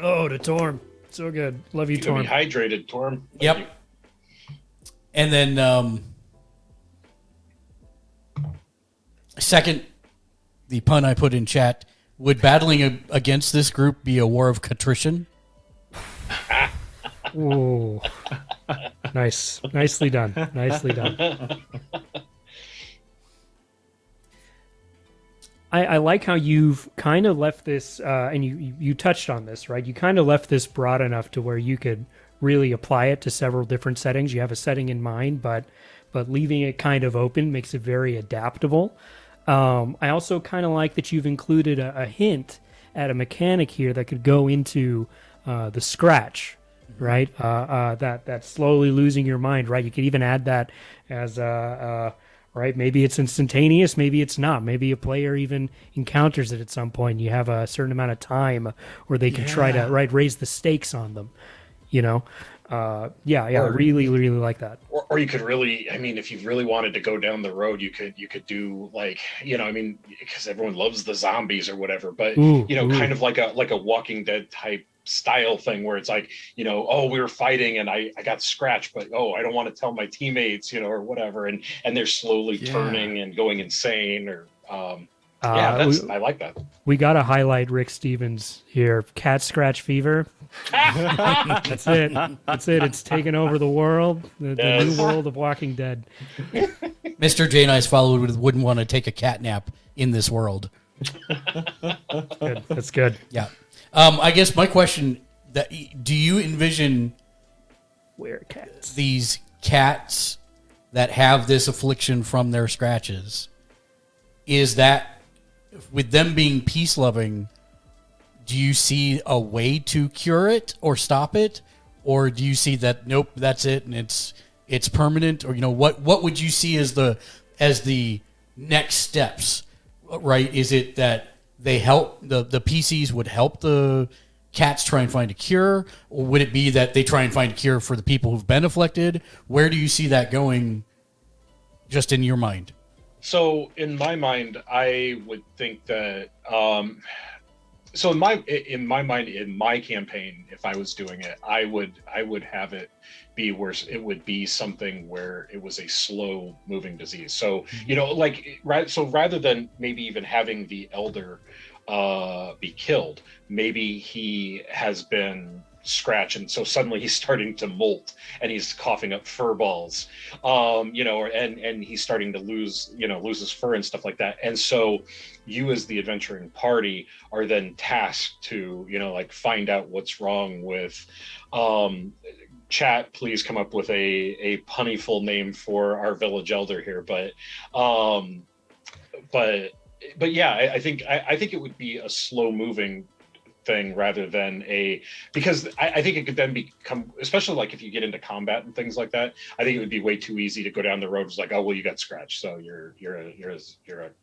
Oh, Titorm. So good. Love you, Torm. Be hydrated, Torm. Yep. You. And then second, the pun I put in chat, would battling against this group be a war of contrition? Ooh. Nice. Nicely done. Nicely done. I like how you've kind of left this, and you touched on this, right? You kind of left this broad enough to where you could really apply it to several different settings. You have a setting in mind, but leaving it kind of open makes it very adaptable. I also kind of like that you've included a hint at a mechanic here that could go into the scratch right? That slowly losing your mind, right? You could even add that as right. Maybe it's instantaneous, maybe it's not. Maybe a player even encounters it at some point. You have a certain amount of time where they can try to raise the stakes on them. You know, I really like that. Or you could really, I mean, if you really wanted to go down the road, you could do like, I mean, because everyone loves the zombies or whatever, but kind of like a Walking Dead type style thing where it's like, oh, we were fighting and I got scratched, but I don't want to tell my teammates, or whatever, and they're slowly turning and going insane, or I like that. We got to highlight Rick Stevens here. Cat scratch fever. That's it. It's taken over the world, the new world of Walking Dead. Mr. J. Nice followed wouldn't want to take a cat nap in this world. Good. That's good. Yeah. I guess my question: do you envision Werecats, these cats that have this affliction from their scratches? Is that with them being peace loving? Do you see a way to cure it or stop it, or do you see that nope, that's it and it's permanent? Or what would you see as the next steps? Right? Is it that they help the PCs would help the cats try and find a cure, or would it be that they try and find a cure for the people who've been afflicted? Where do you see that going? Just in your mind. So in my mind, I would think that. So in my mind, in my campaign, if I was doing it, I would have it be where it would be something where it was a slow moving disease. So so rather than maybe even having the elder be killed, maybe he has been scratched, and so suddenly he's starting to molt and he's coughing up fur balls, and he's starting to lose his fur and stuff like that. And so you as the adventuring party are then tasked to find out what's wrong with chat. Please come up with a punnyful name for our village elder here, but yeah, I think it would be a slow moving thing rather than because I think it could then become, especially like if you get into combat and things like that, I think it would be way too easy to go down the road. It's like, oh well, you got scratched, so you're a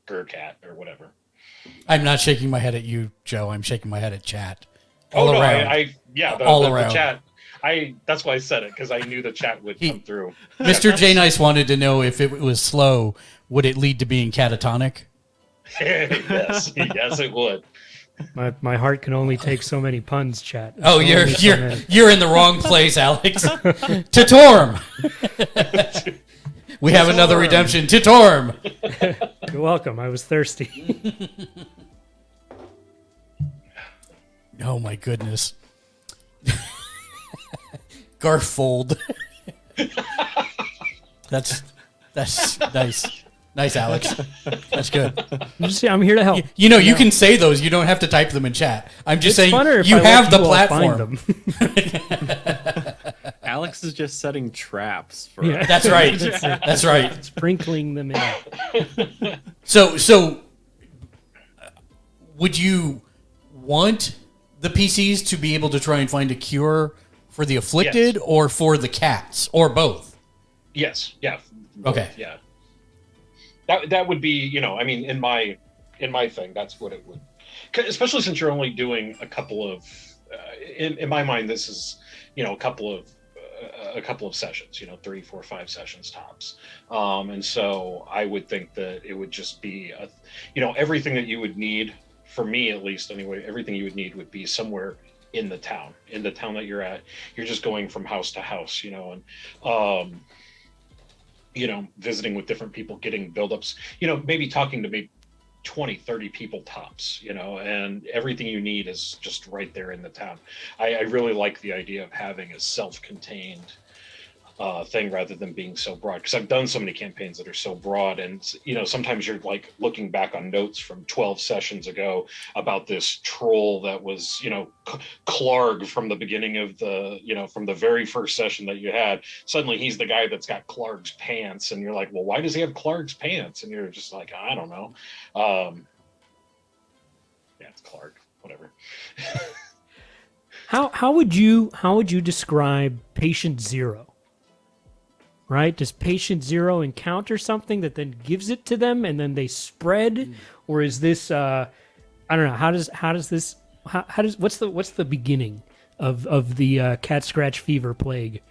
Gurkat or whatever. I'm not shaking my head at you, Joe. I'm shaking my head at chat. All around. Around. The chat. That's why I said it, because I knew the chat would come through. Mr. J Nice wanted to know if it was slow, would it lead to being catatonic? Yes, it would. My heart can only take so many puns, chat. Oh, you're in the wrong place, Alex. To Torm. We have another redemption. To Torm. You're welcome. I was thirsty. Oh my goodness. Garfold. That's nice. Nice, Alex. That's good. I'm here to help. You can say those. You don't have to type them in chat. I'm just saying you have the platform. Alex is just setting traps for Yeah. That's right. That's right. Sprinkling them in. So would you want the PCs to be able to try and find a cure for the afflicted or for the cats or both? Yes. Yeah. Both, okay. Yeah. That would be, I mean, in my thing, that's what it would, especially since you're only doing a couple of, in my mind, this is, a couple of sessions, 3, 4, 5 sessions tops. And so I would think that it would just be, everything that you would need, for me at least anyway, everything you would need would be somewhere in the town that you're at. You're just going from house to house, and, visiting with different people, getting buildups, maybe talking to maybe 20, 30 people tops, and everything you need is just right there in the town. I really like the idea of having a self-contained thing rather than being so broad, because I've done so many campaigns that are so broad, and sometimes you're like looking back on notes from 12 sessions ago about this troll that was Clark from the beginning of the from the very first session that you had. Suddenly he's the guy that's got Clark's pants, and you're like, well, why does he have Clark's pants? And you're just like, I don't know. Yeah, it's Clark, whatever. How would you describe patient zero? Right? Does patient zero encounter something that then gives it to them and then they spread, or is this I don't know, how does what's the beginning of the cat scratch fever plague?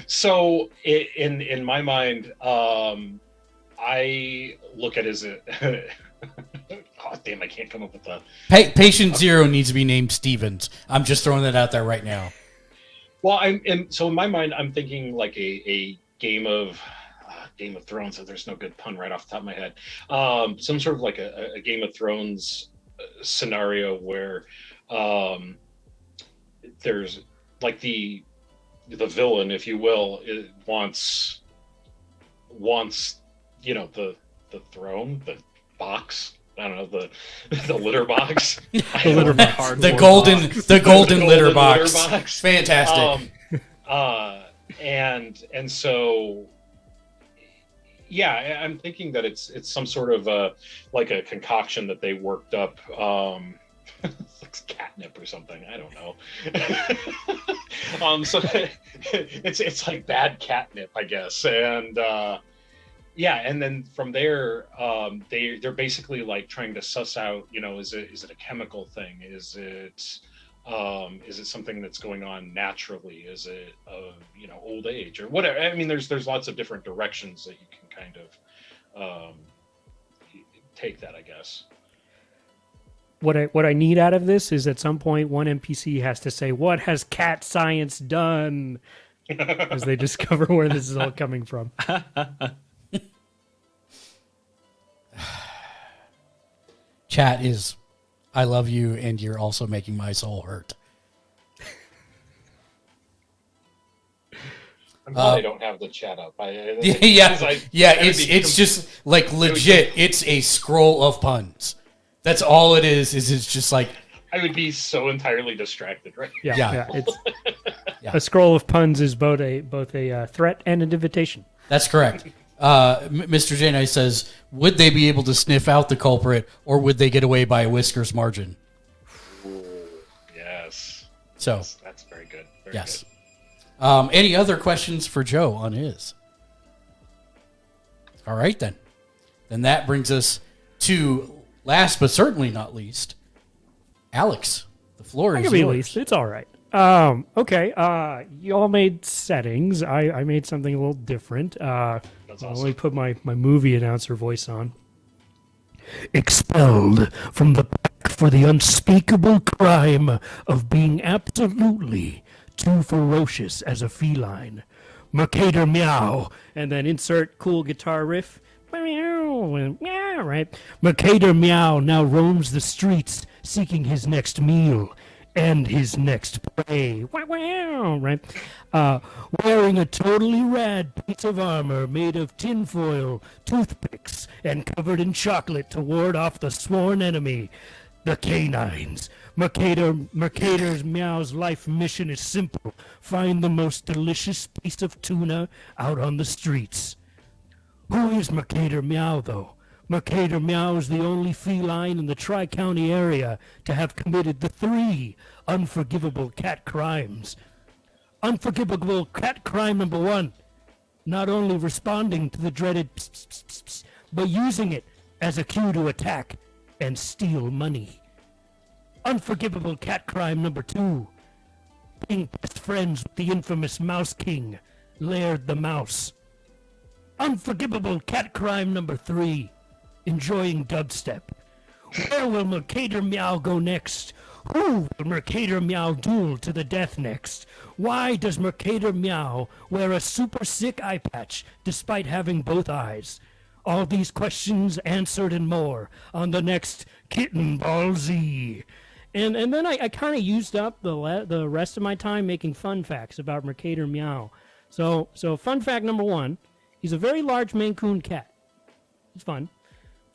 So in my mind, I look at it as a God damn, I can't come up with that. Patient Zero needs to be named Stevens. I'm just throwing that out there right now. Well, in my mind, I'm thinking like a Game of Thrones. There's no good pun right off the top of my head. Some sort of like a Game of Thrones scenario where there's like the villain, if you will, wants the throne, the box. I don't know, the litter box. The litter box. The golden litter box. Fantastic. And so yeah, I'm thinking that it's some sort of like a concoction that they worked up, like catnip or something. I don't know. So it's like bad catnip, I guess, and yeah, and then from there, they're basically like trying to suss out, is it a chemical thing? Is it something that's going on naturally? Is it old age or whatever? I mean, there's lots of different directions that you can kind of take that, I guess. What I need out of this is at some point one NPC has to say, "What has cat science done?" as they discover where this is all coming from. Chat is, I love you, and you're also making my soul hurt. I'm glad I don't have the chat up. It's just like legit. It's a scroll of puns. That's all it is. It's just like I would be so entirely distracted, right? Yeah. It's a scroll of puns is both a threat and an invitation. That's correct. Mr. J. Nice says, would they be able to sniff out the culprit, or would they get away by a whiskers margin? Ooh, yes. So that's very good. Yes. Good. Any other questions for Joe on his? All right, then. Then that brings us to, last but certainly not least, Alex. The floor is yours. Least. It's all right. Okay. You all made settings. I made something a little different. That's awesome. Let me put my movie announcer voice on. Expelled from the pack for the unspeakable crime of being absolutely too ferocious as a feline. Mercator meow. And then insert cool guitar riff. Meow, right? Mercator meow now roams the streets seeking his next meal and his next prey. Right? Wearing a totally rad piece of armor made of tinfoil, toothpicks, and covered in chocolate to ward off the sworn enemy, the canines. Mercator's Meow's life mission is simple. Find the most delicious piece of tuna out on the streets. Who is Mercator Meow, though? Mercator Meow is the only feline in the Tri-County area to have committed the 3 unforgivable cat crimes. Unforgivable cat crime number 1, not only responding to the dreaded pss, pss, pss, pss, but using it as a cue to attack and steal money. Unforgivable cat crime number 2, being best friends with the infamous Mouse King, Laird the Mouse. Unforgivable cat crime number 3, enjoying dubstep. Where will Mercator Meow go next? Who will Mercator Meow duel to the death next? Why does Mercator Meow wear a super sick eye patch despite having both eyes? All these questions answered and more on the next Kitten Ball Z. And then I kind of used up the rest of my time making fun facts about Mercator Meow. So fun fact number 1, he's a very large Maine Coon cat. It's fun.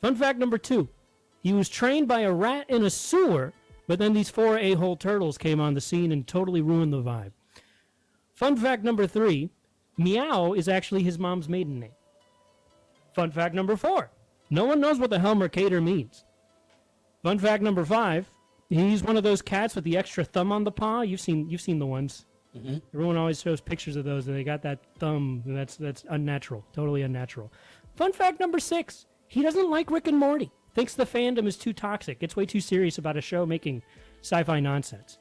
Fun fact number 2, he was trained by a rat in a sewer, but then these 4 a-hole turtles came on the scene and totally ruined the vibe. Fun fact number 3, Meow is actually his mom's maiden name. Fun fact number 4, no one knows what the hell Mercator means. Fun fact number 5, He's one of those cats with the extra thumb on the paw. You've seen the ones. Mm-hmm. Everyone always shows pictures of those, and they got that thumb, and that's unnatural, totally unnatural. Fun fact number 6: he doesn't like Rick and Morty. Thinks the fandom is too toxic. Gets way too serious about a show making sci-fi nonsense.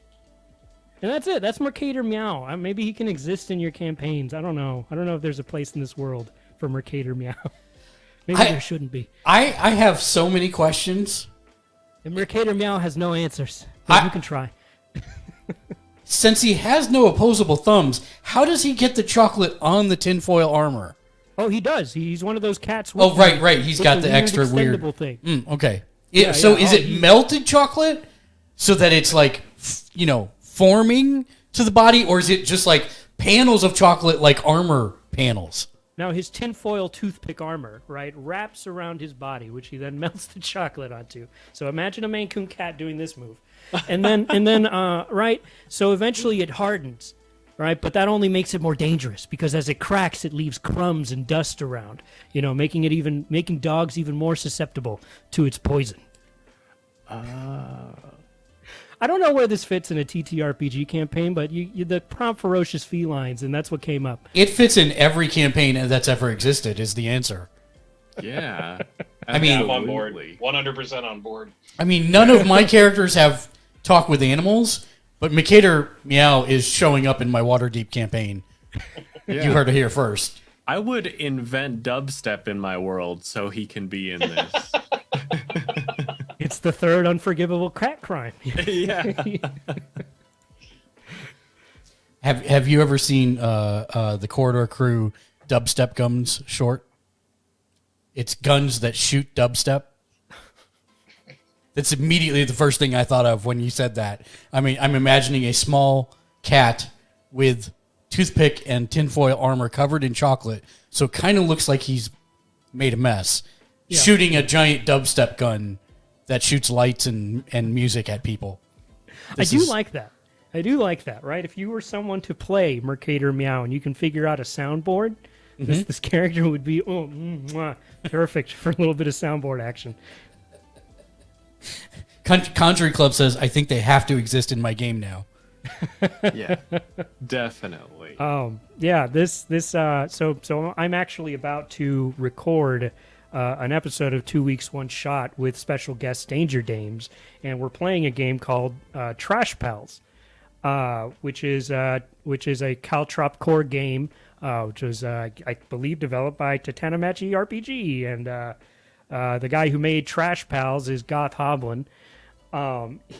And that's it. That's Mercator Meow. Maybe he can exist in your campaigns. I don't know. I don't know if there's a place in this world for Mercator Meow. Maybe there shouldn't be. I have so many questions. And Mercator Meow has no answers. But you can try. Since he has no opposable thumbs, how does he get the chocolate on the tinfoil armor? Oh, he does. He's one of those cats. With right. He's with got the extra weird extendable thing. Okay. Yeah, so yeah. is it melted chocolate so that it's like, forming to the body, or is it just like panels of chocolate like armor panels? Now, his tinfoil toothpick armor, right, wraps around his body, which he then melts the chocolate onto. So imagine a Maine Coon cat doing this move. And then, right, so eventually it hardens, right, but that only makes it more dangerous because as it cracks, it leaves crumbs and dust around, making dogs even more susceptible to its poison. I don't know where this fits in a TTRPG campaign, but the prompt ferocious felines, and that's what came up. It fits in every campaign that's ever existed, is the answer. Yeah. I mean, I'm on board. Absolutely. 100% on board. I mean, none of my characters have talk with animals, but Mercator Meow is showing up in my Waterdeep campaign. Yeah. You heard it here first. I would invent dubstep in my world so he can be in this. It's the third unforgivable cat crime. Yeah. Have you ever seen the Corridor Crew dubstep guns short? It's guns that shoot dubstep. That's immediately the first thing I thought of when you said that. I mean, I'm imagining a small cat with toothpick and tinfoil armor covered in chocolate, so it kind of looks like he's made a mess, shooting a giant dubstep gun that shoots lights and music at people. I do like that, right? If you were someone to play Mercator Meow and you can figure out a soundboard, this character would be perfect for a little bit of soundboard action. Conjury Club says, I think they have to exist in my game now. Yeah. Definitely. So I'm actually about to record an episode of 2 Weeks, One Shot with special guest Danger Dames, and we're playing a game called Trash Pals, which is a Caltrop core game, which was I believe developed by Tatanamachi RPG, and the guy who made Trash Pals is Goth Hoblin.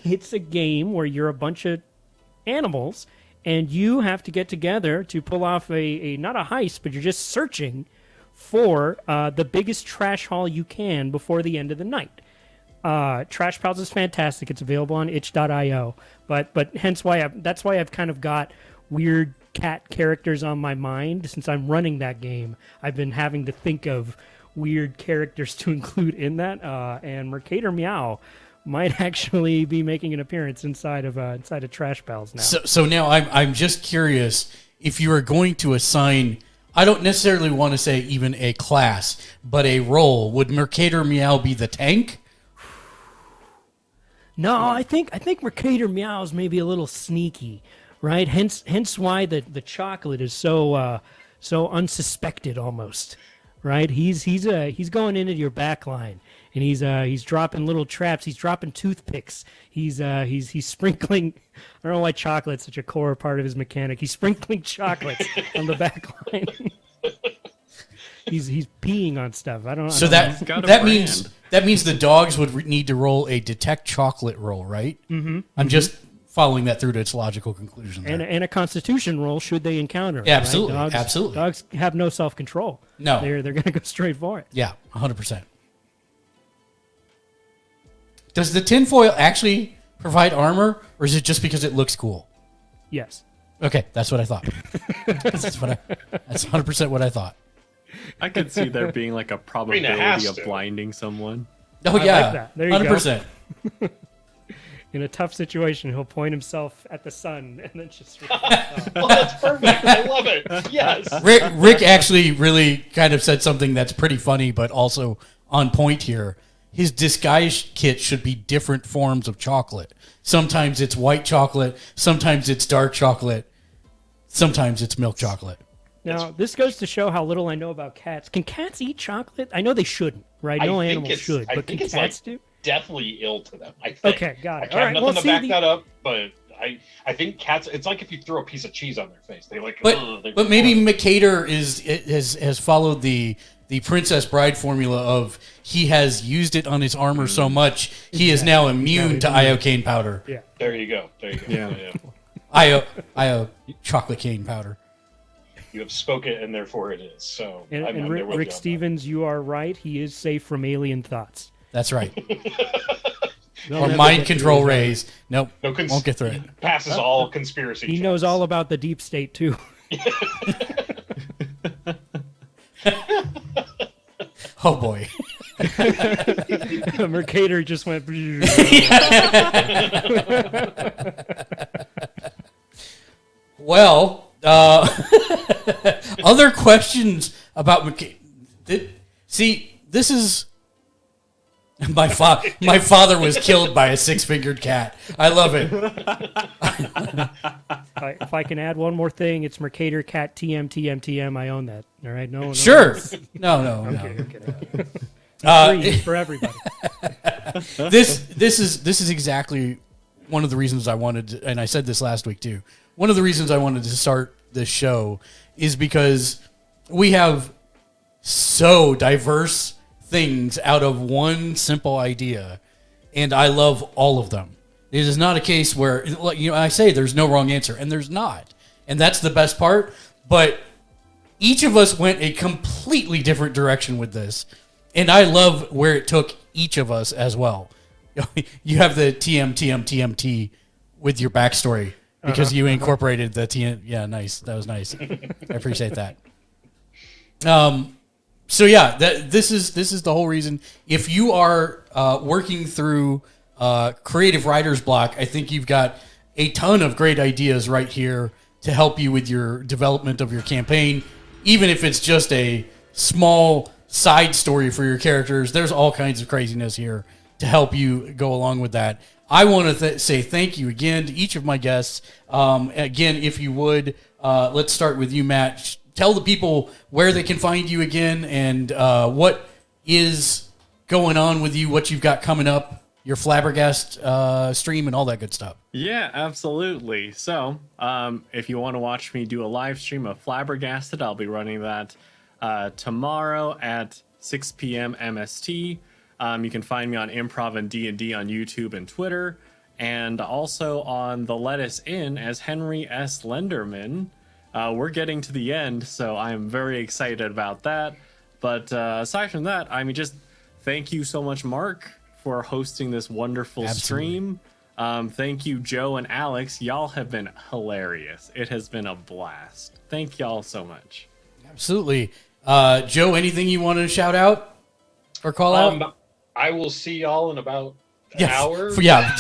It's a game where you're a bunch of animals, and you have to get together to pull off a not a heist, but you're just searching for the biggest trash haul you can before the end of the night. Trash Pals is fantastic. It's available on itch.io, but that's why I've kind of got weird cat characters on my mind since I'm running that game. I've been having to think of weird characters to include in that, and Mercator Meow might actually be making an appearance inside of Trash Pals now. So now I'm just curious if you are going to assign, I don't necessarily want to say even a class, but a role. Would Mercator Meow be the tank? No, I think Mercator Meow is maybe a little sneaky, right? Hence why the chocolate is so unsuspected almost, right? He's going into your back line, and he's dropping little traps. He's dropping toothpicks. He's sprinkling. I don't know why chocolate's such a core part of his mechanic. He's sprinkling chocolates on the back line. He's peeing on stuff. I don't know. So that means the dogs would need to roll a detect chocolate roll, right? Mm-hmm. I'm just following that through to its logical conclusion. And a Constitution roll should they encounter it. Yeah, absolutely, right? absolutely. Dogs have no self control. No, they're going to go straight for it. Yeah, 100%. Does the tinfoil actually provide armor, or is it just because it looks cool? Yes. Okay, that's what I thought. That's 100% what I thought. I could see there being like a probability of blinding someone. Oh, I yeah. like that. There you 100%. Go. In a tough situation, he'll point himself at the sun and then just... Well, that's perfect. I love it. Yes. Rick actually really kind of said something that's pretty funny, but also on point here. his disguise kit should be different forms of chocolate. Sometimes it's white chocolate, sometimes it's dark chocolate, sometimes it's milk chocolate. Now, this goes to show how little I know about cats. Can cats eat chocolate? I know they shouldn't, right? No animal should, but can cats do? Definitely ill to them. I think. Okay, got it. I have nothing to back that up, but I think cats. It's like if you throw a piece of cheese on their face, they like. But maybe Mercator has followed the Princess Bride formula of he has used it on his armor so much he is now immune to iocane powder. Yeah. There you go. Yeah. Io chocolate cane powder. You have spoken, and therefore it is. So. And Rick Stevens, you are right. He is safe from alien thoughts. That's right. Or mind control rays. Nope. Won't get through it. Passes all conspiracy. He knows all about the deep state too. Oh boy. Mercator just went. Well, other questions about Mercator? See, this is. My father was killed by a six-fingered cat. I love it. If I can add one more thing, it's Mercator Cat TM. I own that. All right, no. Sure. No. Free for everybody. This is exactly one of the reasons I wanted to, and I said this last week too. One of the reasons I wanted to start this show is because we have so diverse things out of one simple idea, and I love all of them. It is not a case where I say there's no wrong answer, and there's not, and that's the best part. But each of us went a completely different direction with this, and I love where it took each of us as well. You have the TMT with your backstory because you incorporated the TM. Yeah, nice. That was nice. I appreciate that. So yeah, this is the whole reason. If you are working through creative writer's block, I think you've got a ton of great ideas right here to help you with your development of your campaign. Even if it's just a small side story for your characters, there's all kinds of craziness here to help you go along with that. I want to say thank you again to each of my guests. Again, if you would, let's start with you, Matt. Tell the people where they can find you again and what is going on with you, what you've got coming up, your Flabbergast stream and all that good stuff. Yeah, absolutely. So if you want to watch me do a live stream of Flabbergasted, I'll be running that tomorrow at 6 p.m. MST. You can find me on Improv and D&D on YouTube and Twitter, and also on The Lettuce Inn as Henry S. Lenderman. We're getting to the end, so I'm very excited about that. But aside from that, I mean, just thank you so much, Mark, for hosting this wonderful stream. Thank you, Joe and Alex. Y'all have been hilarious. It has been a blast. Thank y'all so much. Absolutely. Joe, anything you want to shout out or call out? I will see y'all in about an hour. Yeah.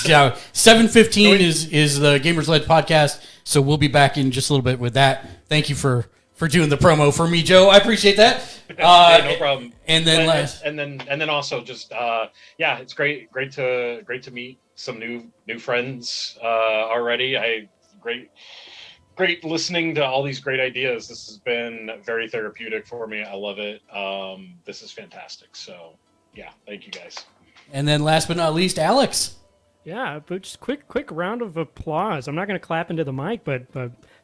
7:15 is the Gamers Led podcast, so we'll be back in just a little bit with that. Thank you for doing the promo for me, Joe. I appreciate that. No problem. And then and then also just it's great to meet some new friends already. Great listening to all these great ideas. This has been very therapeutic for me. I love it. This is fantastic. So yeah, thank you guys. And then last but not least, Alex. Yeah, but just quick round of applause. I'm not going to clap into the mic, but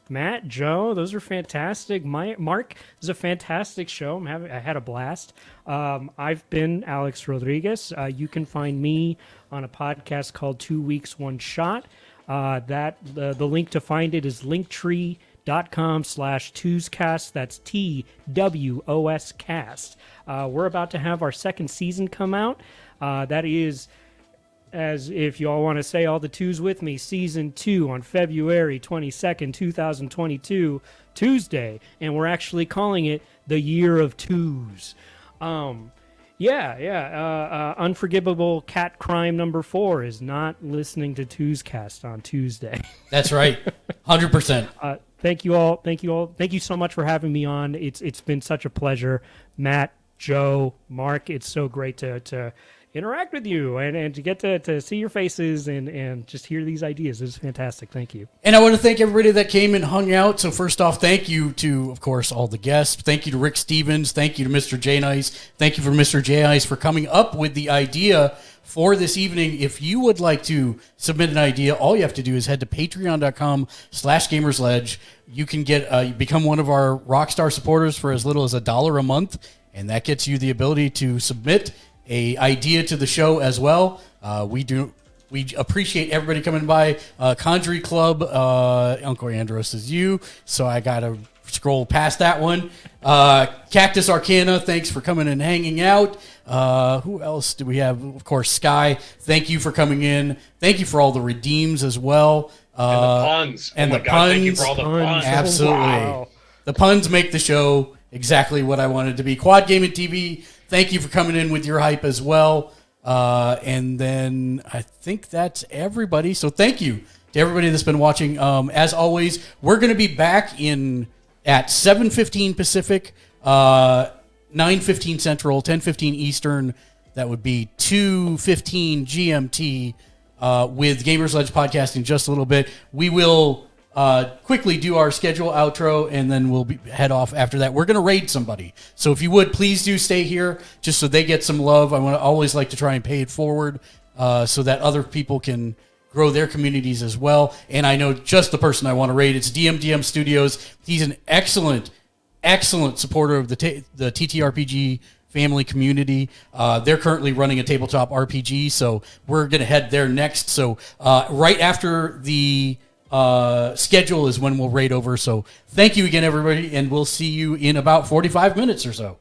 Matt, Joe, those are fantastic. Mark, this is a fantastic show. I had a blast. I've been Alex Rodriguez. You can find me on a podcast called 2 Weeks, 1 Shot. The link to find it is linktree.com/TwosCast. That's TWOS cast. We're about to have our second season come out. That is, as if you all want to say all the twos with me, season 2 on February 22nd, 2022, Tuesday. And we're actually calling it the Year of Twos. Unforgivable cat crime number 4 is not listening to Twoscast on Tuesday. That's right. 100%. Thank you all. Thank you so much for having me on. It's been such a pleasure. Matt, Joe, Mark, it's so great to interact with you and to get to see your faces and just hear these ideas. It was fantastic. Thank you. And I want to thank everybody that came and hung out. So first off, thank you to, of course, all the guests. Thank you to Rick Stevens. Thank you to Mr. J Nice. Thank you for Mr. J Nice for coming up with the idea for this evening. If you would like to submit an idea, all you have to do is head to patreon.com/gamersledge. You can become one of our Rockstar supporters for as little as $1 a month, and that gets you the ability to submit a idea to the show as well. We appreciate everybody coming by. Conjury Club, Uncle Andros is you, so I gotta scroll past that one. Cactus Arcana, thanks for coming and hanging out. Who else do we have? Of course, Sky, thank you for coming in. Thank you for all the redeems as well. And the puns. And oh the my God, puns. Thank you for all the puns. Absolutely. Wow. The puns make the show exactly what I wanted to be. Quad Gaming TV, thank you for coming in with your hype as well. And then I think that's everybody. So thank you to everybody that's been watching. As always, we're going to be back at 7:15 Pacific, 9:15 Central, 10:15 Eastern. That would be 2:15 GMT with Gamers Ledge Podcast in just a little bit. We will quickly do our schedule outro, and then we'll head off after that. We're going to raid somebody. So if you would, please do stay here just so they get some love. I always like to try and pay it forward so that other people can grow their communities as well. And I know just the person I want to raid. It's DMDM Studios. He's an excellent supporter of the TTRPG family community. They're currently running a tabletop RPG, so we're going to head there next. So right after the schedule is when we'll raid over. So thank you again, everybody, and we'll see you in about 45 minutes or so.